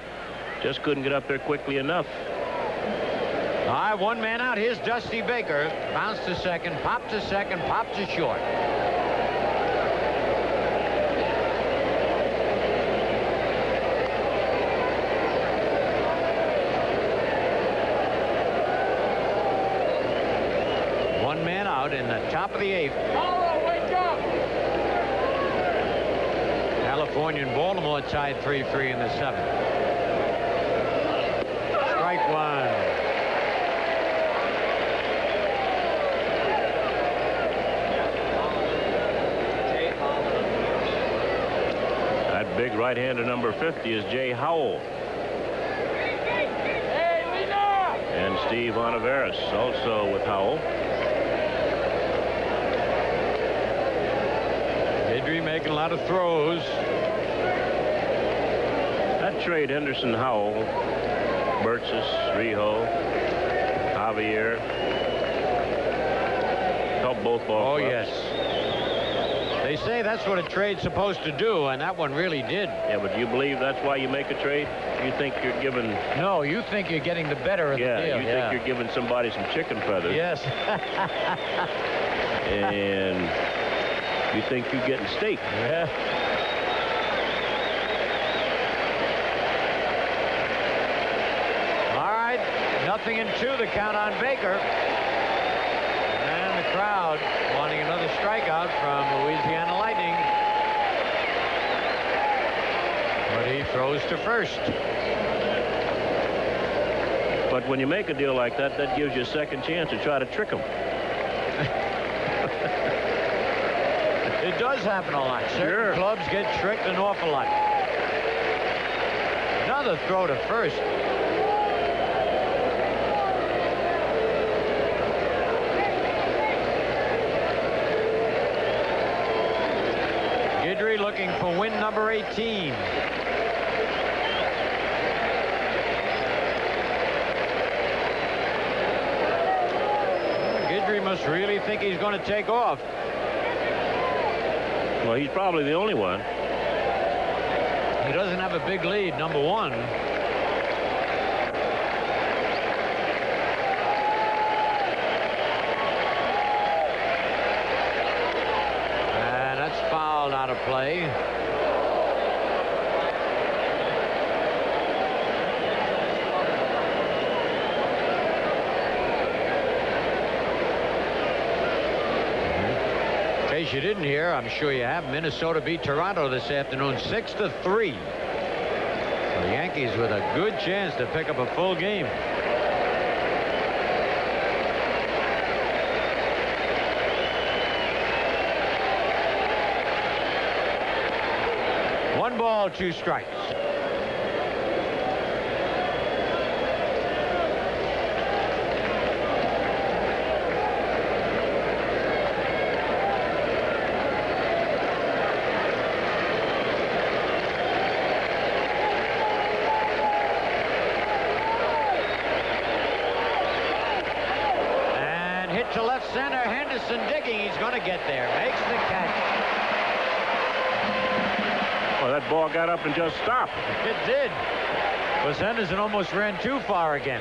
just couldn't get up there quickly enough. All right, 1 man out. Here's Dusty Baker. Bounce to second, pop to second, pop to short. In the top of the 8th. Wake up! California and Baltimore tied 3-3 in the 7th. Strike 1. That big right-hander number 50 is Jay Howell. And Steve Olivares also with Howell. Making a lot of throws. That trade, Henderson, Howell, Burtsis, Rijo, Javier, helped both ball clubs. Oh, yes. They say that's what a trade's supposed to do, and that one really did. Yeah, but do you believe that's why you make a trade? You think you're giving... No, you think you're getting the better of the deal. You think you're giving somebody some chicken feathers. Yes. And... you think you're getting steak. Yeah. 0-2, the count on Baker. And the crowd wanting another strikeout from Louisiana Lightning. But he throws to first. But when you make a deal like that, that gives you a second chance to try to trick him. It does happen a lot. Certain clubs get tricked an awful lot. Another throw to first. Guidry looking for win number 18. Guidry must really think he's going to take off. Well, he's probably the only one. He doesn't have a big lead, number 1. And that's fouled out of play. In case you didn't hear, I'm sure you have, Minnesota beat Toronto this afternoon 6-3. The Yankees with a good chance to pick up a full game. One ball, 2 strikes. To left center, Henderson digging. He's going to get there. Makes the catch. Well, that ball got up and just stopped. It did. But Henderson almost ran too far again.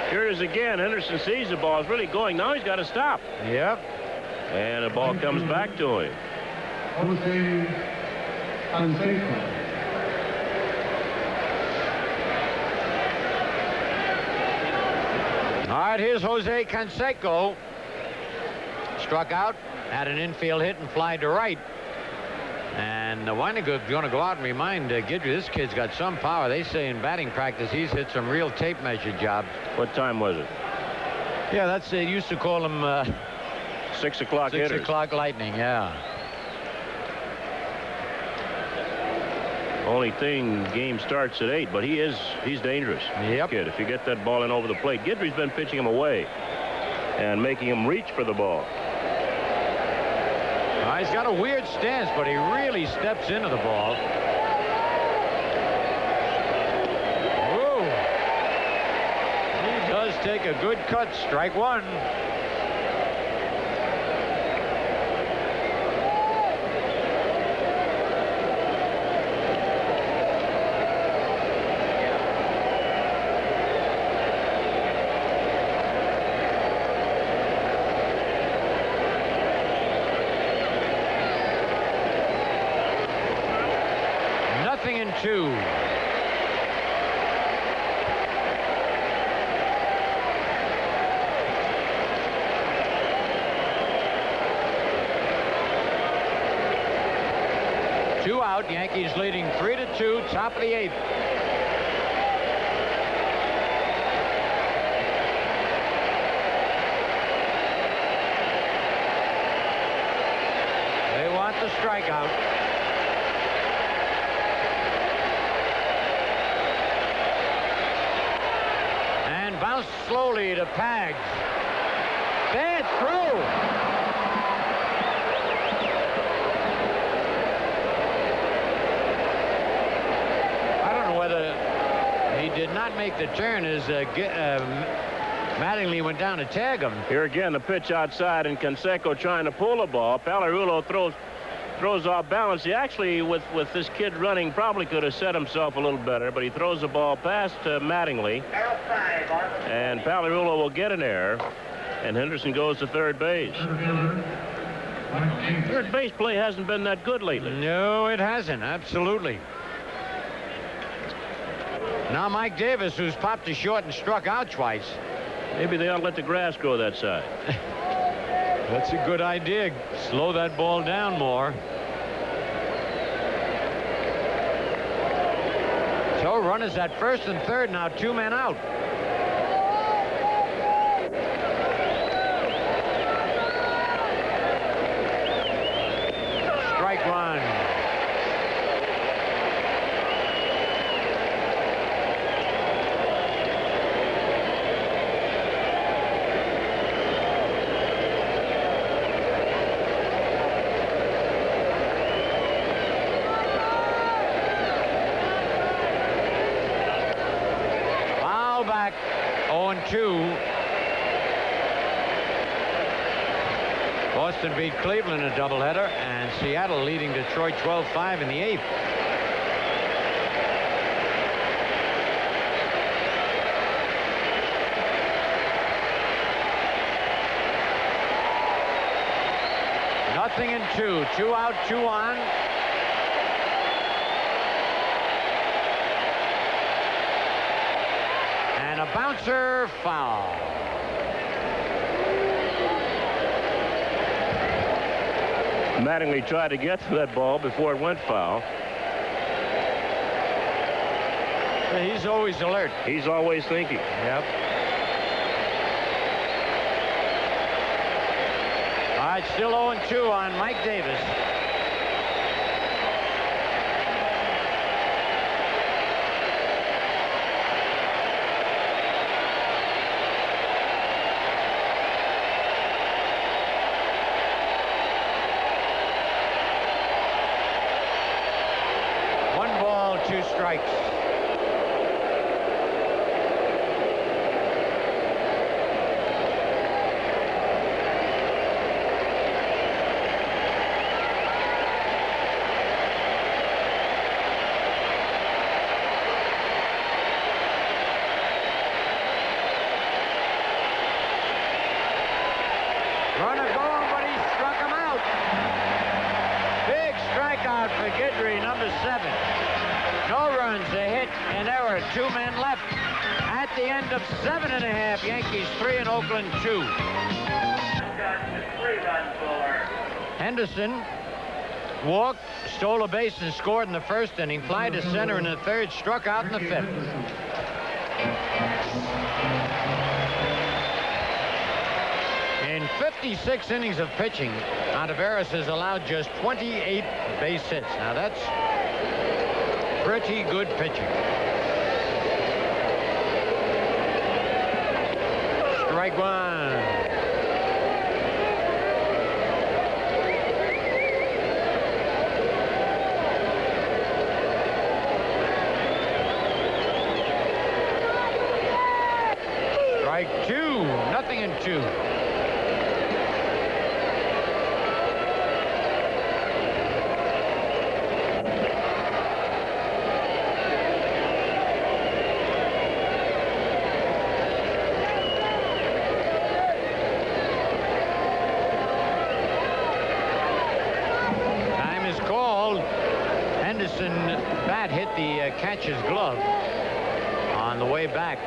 Here it is again. Henderson sees the ball is really going. Now he's got to stop. Yep. And the ball comes back to him. All right, here's Jose Canseco. Struck out, had an infield hit and fly to right. And Weiniger's going to go out and remind Guidry, this kid's got some power. They say in batting practice he's hit some real tape measure jobs. What time was it? Yeah, that's they used to call him 6 o'clock hitters. 6 o'clock lightning, yeah. Only thing, game starts at 8, but he's dangerous. Yep. Kid, if you get that ball in over the plate. Guidry's been pitching him away and making him reach for the ball. He's got a weird stance, but he really steps into the ball. Whoa. He does take a good cut. Strike 1. And 2. Two out. Yankees leading 3-2. Top of the 8th. They want the strikeout. Bounce slowly to Pags. Bad throw. I don't know whether he did not make the turn as Mattingly went down to tag him. Here again, the pitch outside, and Canseco trying to pull the ball. Pagliarulo throws off balance. He actually, with this kid running, probably could have set himself a little better, but he throws the ball past Mattingly. And Pagliarulo will get an error, and Henderson goes to third base. Third base play hasn't been that good lately. No, it hasn't. Absolutely. Now Mike Davis, who's popped to short and struck out twice. Maybe they ought to let the grass grow that side. That's a good idea. Slow that ball down more. So runners at first and third, now 2 men out. Strike one. Back 0-2. Boston beat Cleveland in a doubleheader, and Seattle leading Detroit 12-5 in the 8th. Nothing in 2. 2 out, 2 on. A bouncer foul. Mattingly tried to get to that ball before it went foul. He's always alert. He's always thinking. Yep. All right, still 0-2 on Mike Davis. Strikes. Runner going, but he struck him out. Big strikeout for Guidry, number 7. No runs, a hit, an error, 2 men left. At the end of 7.5, Yankees 3 and Oakland 2. Henderson walked, stole a base, and scored in the first inning. Fly to center in the third, struck out in the 5th. In 56 innings of pitching, Ontiveros has allowed just 28 base hits. Now that's pretty good pitching. Strike one. Strike 2. Nothing in 2. Bat hit the catcher's glove on the way back.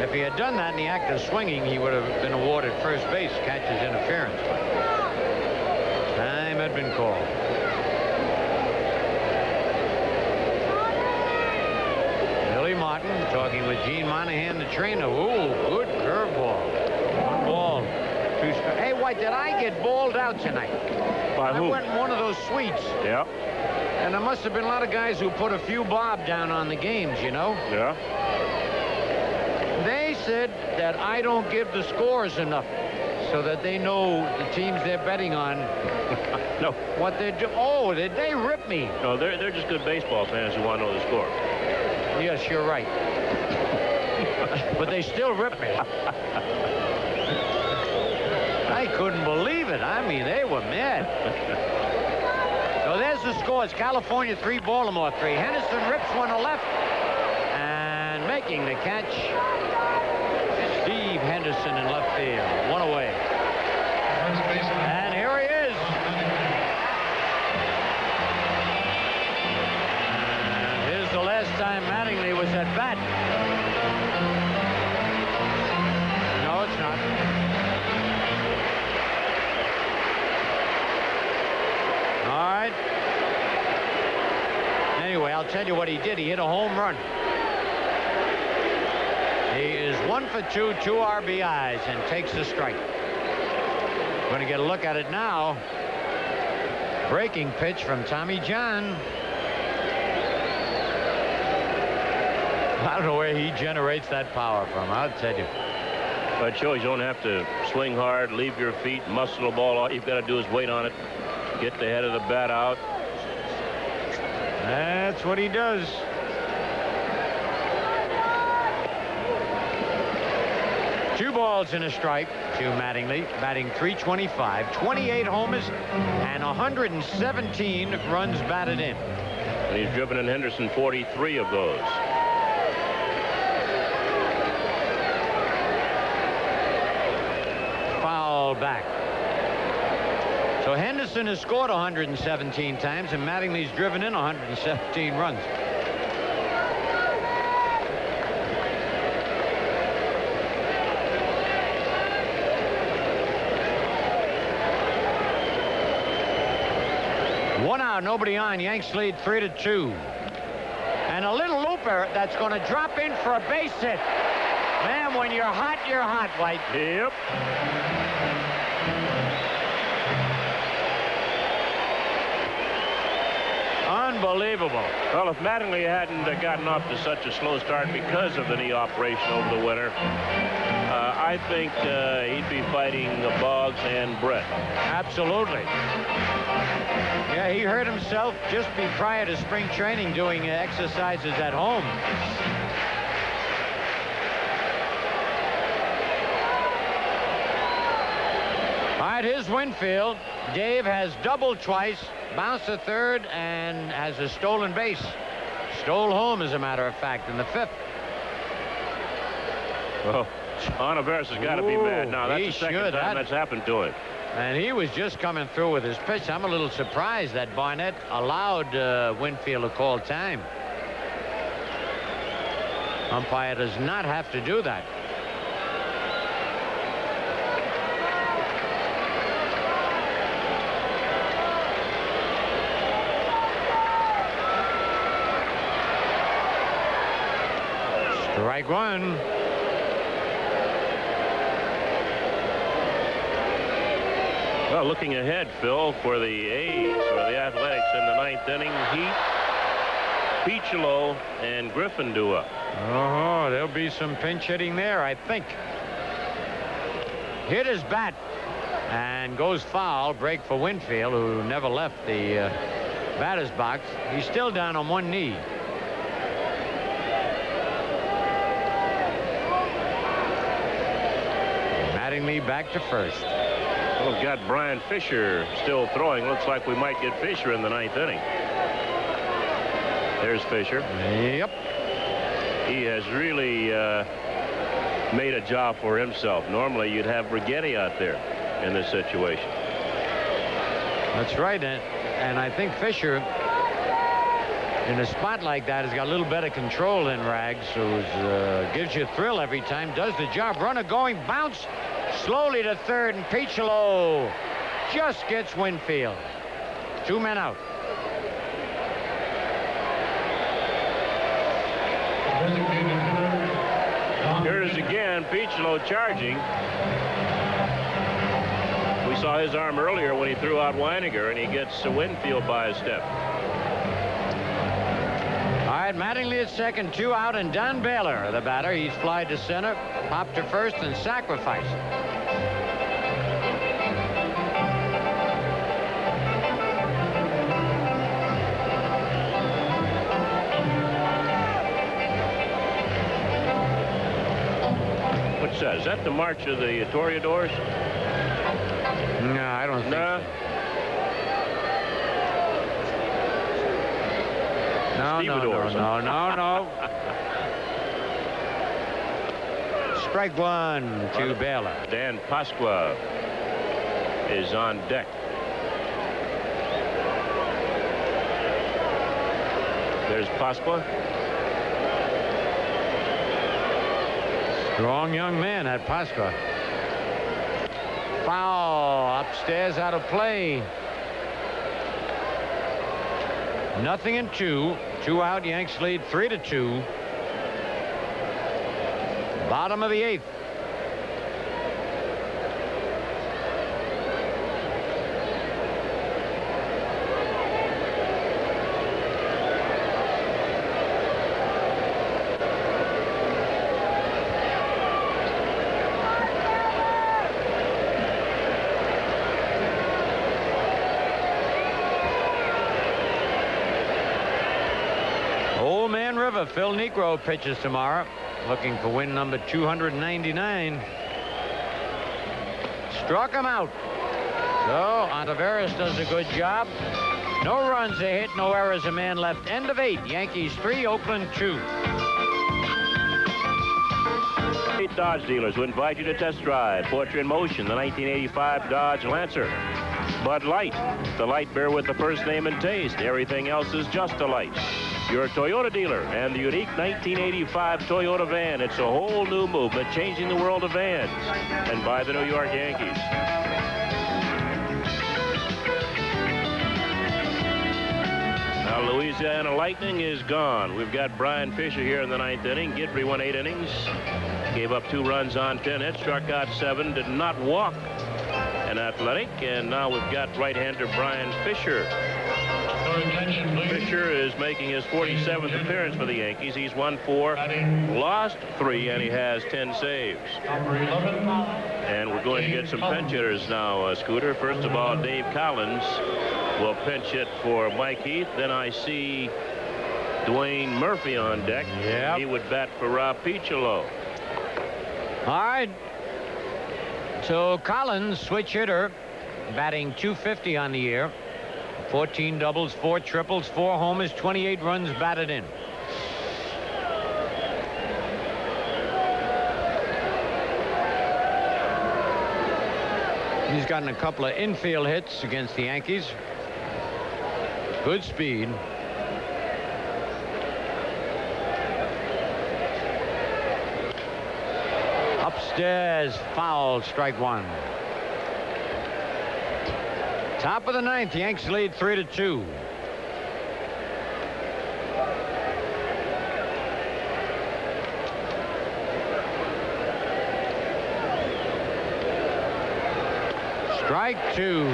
If he had done that in the act of swinging, he would have been awarded first base, catcher's interference. Time had been called. Billy Martin talking with Gene Monahan, the trainer. Ooh, good curveball. 1 ball. 2 strikes. Hey, White, did I get balled out tonight? By who? I went in one of those suites. Yeah. And there must have been a lot of guys who put a few bob down on the games, you know? Yeah. They said that I don't give the scores enough so that they know the teams they're betting on. No. What they're doing. Oh, did they rip me? No, they're just good baseball fans who want to know the score. Yes, you're right. But they still rip me. I couldn't believe it. I mean, they were mad. So there's the scores. California 3, Baltimore 3. Henderson rips one to left. And making the catch, Steve Henderson in left field. One away. And here he is. And at bat. No, it's not. All right. Anyway, I'll tell you what he did. He hit a home run. He is 1 for 2, 2 RBIs, and takes the strike. Going to get a look at it now. Breaking pitch from Tommy John. I don't know where he generates that power from, I'll tell you. But it shows you don't have to swing hard, leave your feet, muscle the ball. All you've got to do is wait on it, get the head of the bat out. That's what he does. Two balls and a strike to Mattingly, batting .325, 28 homers, and 117 runs batted in. And he's driven in Henderson 43 of those. Foul back. So Henderson has scored 117 times, and Mattingly's driven in 117 runs. One out, nobody on. Yanks lead 3-2. And a little looper that's going to drop in for a base hit. Man, when you're hot, White. Yep. Unbelievable. Well, if Mattingly hadn't gotten off to such a slow start because of the knee operation over the winter, I think he'd be fighting Boggs and Brett. Absolutely. Yeah, he hurt himself just prior to spring training doing exercises at home. All right, here's Winfield. Dave has doubled twice, bounced to third, and has a stolen base. Stole home, as a matter of fact, in the fifth. Well, Olivares has got to be mad now. That's He the second should. time that's happened to him. And he was just coming through with his pitch. I'm a little surprised that Barnett allowed Winfield to call time. Umpire does not have to do that. Strike one. Well, looking ahead, Phil, for the A's or the Athletics in the ninth inning, Heat, Picholo, and Griffin do up. Oh, there'll be some pinch hitting there, I think. Hit his bat and goes foul. Break for Winfield, who never left the batter's box. He's still down on one knee. Mattingly back to first. Well, we've got Brian Fisher still throwing. Looks like we might get Fisher in the ninth inning. There's Fisher. Yep. He has really made a job for himself. Normally, you'd have Brigetti out there in this situation. That's right. And I think Fisher, in a spot like that, has got a little better control than Rags, who gives you a thrill every time, does the job. Runner going, bounce slowly to third, and Picholo just gets Winfield. 2 men out. Here it is again, Picholo charging. We saw his arm earlier when he threw out Weiniger, and he gets Winfield by a step. All right, Mattingly at second, 2 out, and Don Baylor, the batter. He's flied to center, popped to first, and sacrificed. What's that? Is that the march of the Toreadors? No, I don't think so. No. Strike one to Baylor. Dan Pasqua is on deck. There's Pasqua. Strong young man, that Pasqua. Foul upstairs, out of play. 0-2. 2 out. Yanks lead 3-2. Bottom of the 8th. Old Man River, Phil Negro pitches tomorrow, looking for win number 299. Struck him out. So Ontiveros does a good job. No runs a hit, no errors, a man left. End of 8. Yankees 3, Oakland 2. Dodge dealers will invite you to test drive Fortune in Motion, the 1985 Dodge Lancer. Bud Light, the light beer with the first name and taste. Everything else is just a light. Your Toyota dealer and the unique 1985 Toyota van. It's a whole new movement changing the world of vans. And by the New York Yankees. Now Louisiana Lightning is gone. We've got Brian Fisher here in the 9th inning. Guidry went 8 innings. Gave up 2 runs on 10 hits. Struck out 7. Did not walk an Athletic. And now we've got right-hander Brian Fisher. Fisher is making his 47th appearance for the Yankees. He's won 4, lost 3, and he has 10 saves. And we're going to get some pinch hitters now, Scooter. First of all, Dave Collins will pinch hit for Mike Heath. Then I see Dwayne Murphy on deck. Yep. He would bat for Rob Piccolo. All right. So Collins, switch hitter, batting .250 on the year. 14 doubles, 4 triples, 4 homers, 28 runs batted in. He's gotten a couple of infield hits against the Yankees. Good speed. Upstairs, foul, strike 1. Top of the 9th, Yanks lead 3-2. Strike 2.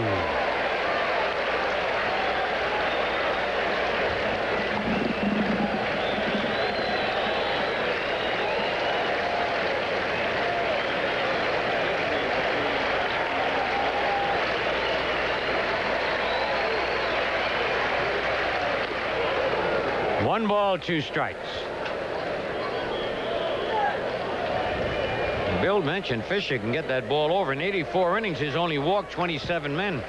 One ball, 2 strikes. Bill mentioned Fisher can get that ball over. In 84 innings, he's only walked 27 men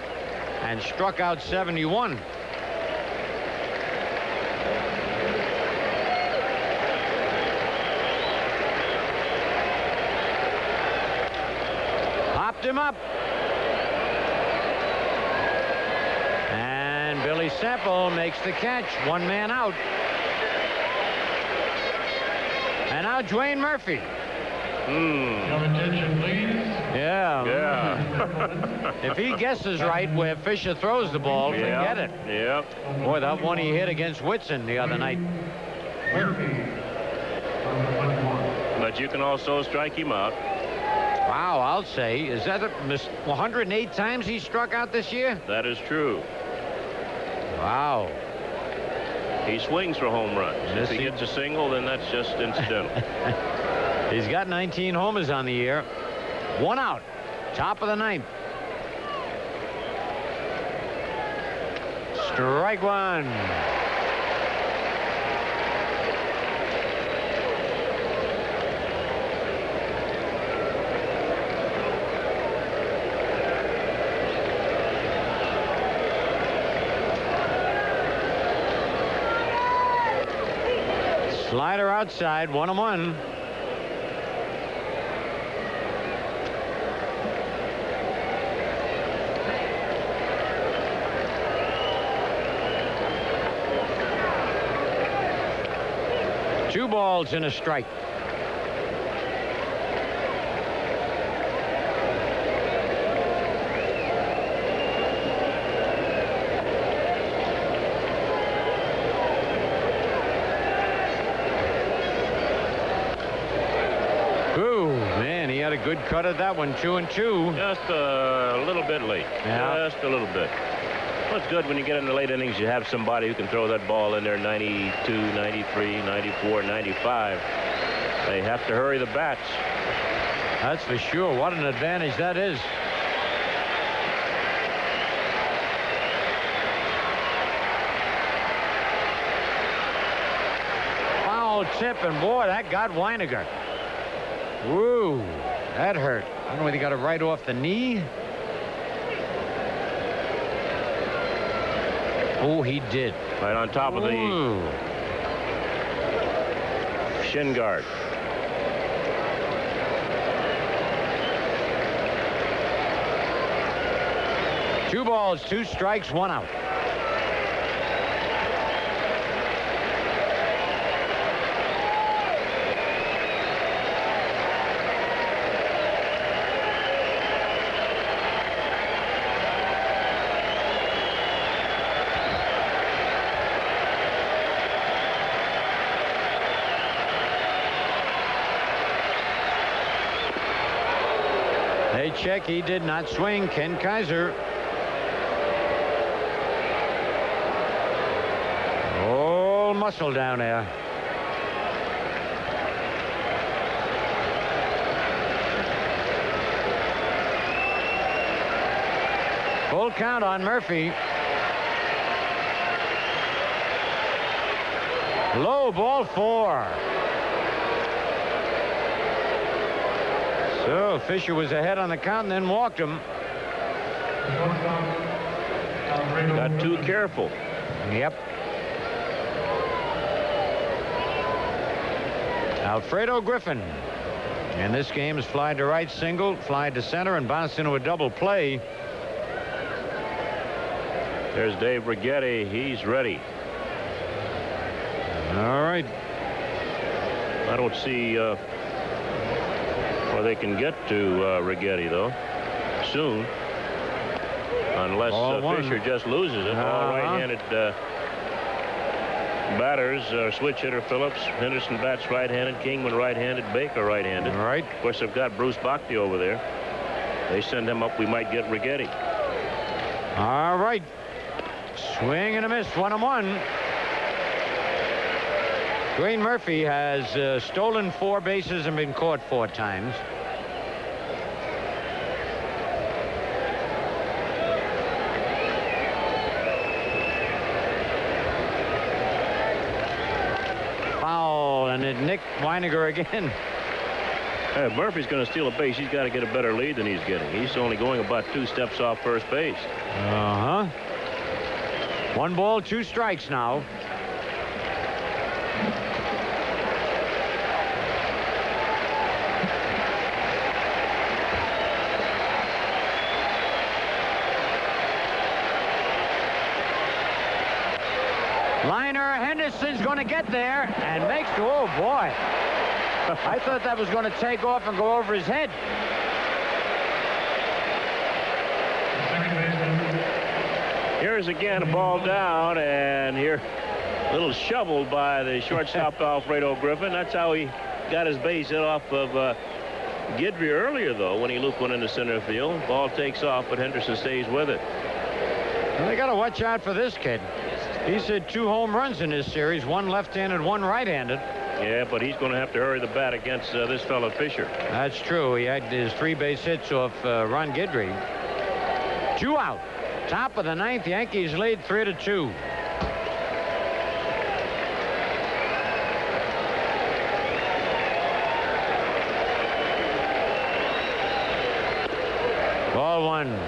and struck out 71. Popped him up. And Billy Semple makes the catch. 1 man out. And now Dwayne Murphy. Your attention, please. Yeah. If he guesses right where Fisher throws the ball, forget it. Yep. Boy, that one he hit against Whitson the other night. Murphy, number 21. But you can also strike him out. Wow, I'll say. Is that 108 times he struck out this year? That is true. Wow. He swings for home runs. Yes, If he gets a single, then that's just incidental. He's got 19 homers on the year. 1 out. Top of the 9th. Strike 1. Slider outside, 1-1. Two balls and a strike. got a good cut at that one, 2-2. Just a little bit late. Yeah. Just a little bit. Well, it's good when you get in the late innings, you have somebody who can throw that ball in there 92, 93, 94, 95. They have to hurry the bats. That's for sure. What an advantage that is. Foul tip, and boy, that got Weiniger. Woo, that hurt. I don't know whether he got it right off the knee. Oh, he did. Right on top of the shin guard. Two balls, 2 strikes, 1 out. They check. He did not swing. Ken Kaiser. All muscle down there. Full count on Murphy. Low, ball 4. So Fisher was ahead on the count and then walked him. Got too careful. Yep. Alfredo Griffin. And this game is fly to right single, fly to center, and bounced into a double play. There's Dave Righetti. He's ready. All right. I don't see where they can get to Righetti, though, soon. Unless Fisher just loses it. All right-handed batters, switch hitter Phillips. Henderson bats right-handed. Kingman right-handed. Baker right-handed. All right. Of course, they've got Bruce Bhakti over there. They send him up, we might get Righetti. All right. Swing and a miss. 1-1. Dwayne Murphy has stolen 4 bases and been caught 4 times. Foul, and it nicked Weiniger again. If Murphy's going to steal a base, he's got to get a better lead than he's getting. He's only going about 2 steps off first base. 1 ball, 2 strikes now. Liner, Henderson's going to get there and makes, oh boy. I thought that was going to take off and go over his head. Here's again a ball down, and here a little shoveled by the shortstop Alfredo Griffin. That's how he got his base hit off of Guidry earlier, though, when he looped one into center field. Ball takes off, but Henderson stays with it. Well, they got to watch out for this kid. He's hit 2 home runs in this series, 1 left-handed, 1 right-handed. Yeah, but he's going to have to hurry the bat against this fellow Fisher. That's true. He had his 3 base hits off Ron Guidry. 2 out. Top of the 9th, Yankees lead 3-2. Ball 1.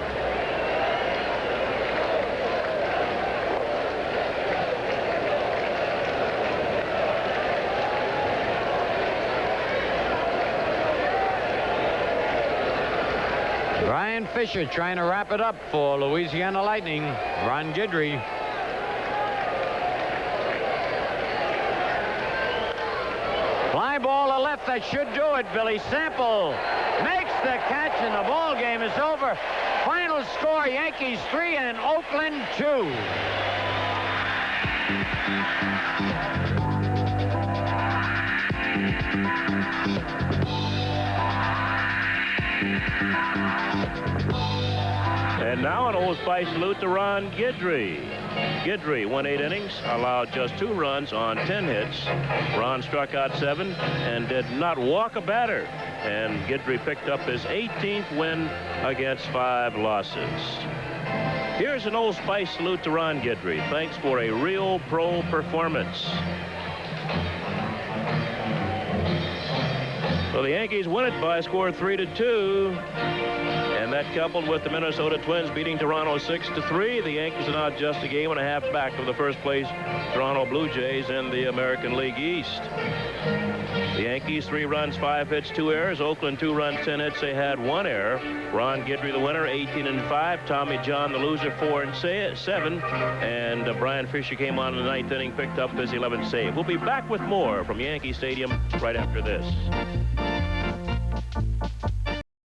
Brian Fisher trying to wrap it up for Louisiana Lightning. Ron Guidry. Fly ball to left, that should do it. Billy Sample makes the catch, and the ball game is over. Final score, Yankees 3 and Oakland 2. And now an Old Spice salute to Ron Guidry. Guidry went 8 innings, allowed just 2 runs on 10 hits. Ron struck out 7 and did not walk a batter. And Guidry picked up his 18th win against 5 losses. Here's an Old Spice salute to Ron Guidry. Thanks for a real pro performance. So the Yankees win it by a score of 3-2. And that coupled with the Minnesota Twins beating Toronto 6-3. The Yankees are now just a game and a half back of the first place Toronto Blue Jays in the American League East. The Yankees 3 runs, 5 hits, 2 errors. Oakland 2 runs, 10 hits. They had 1 error. Ron Guidry the winner, 18-5. Tommy John the loser, 4-7. And Brian Fisher came on in the 9th inning, picked up his 11th save. We'll be back with more from Yankee Stadium right after this.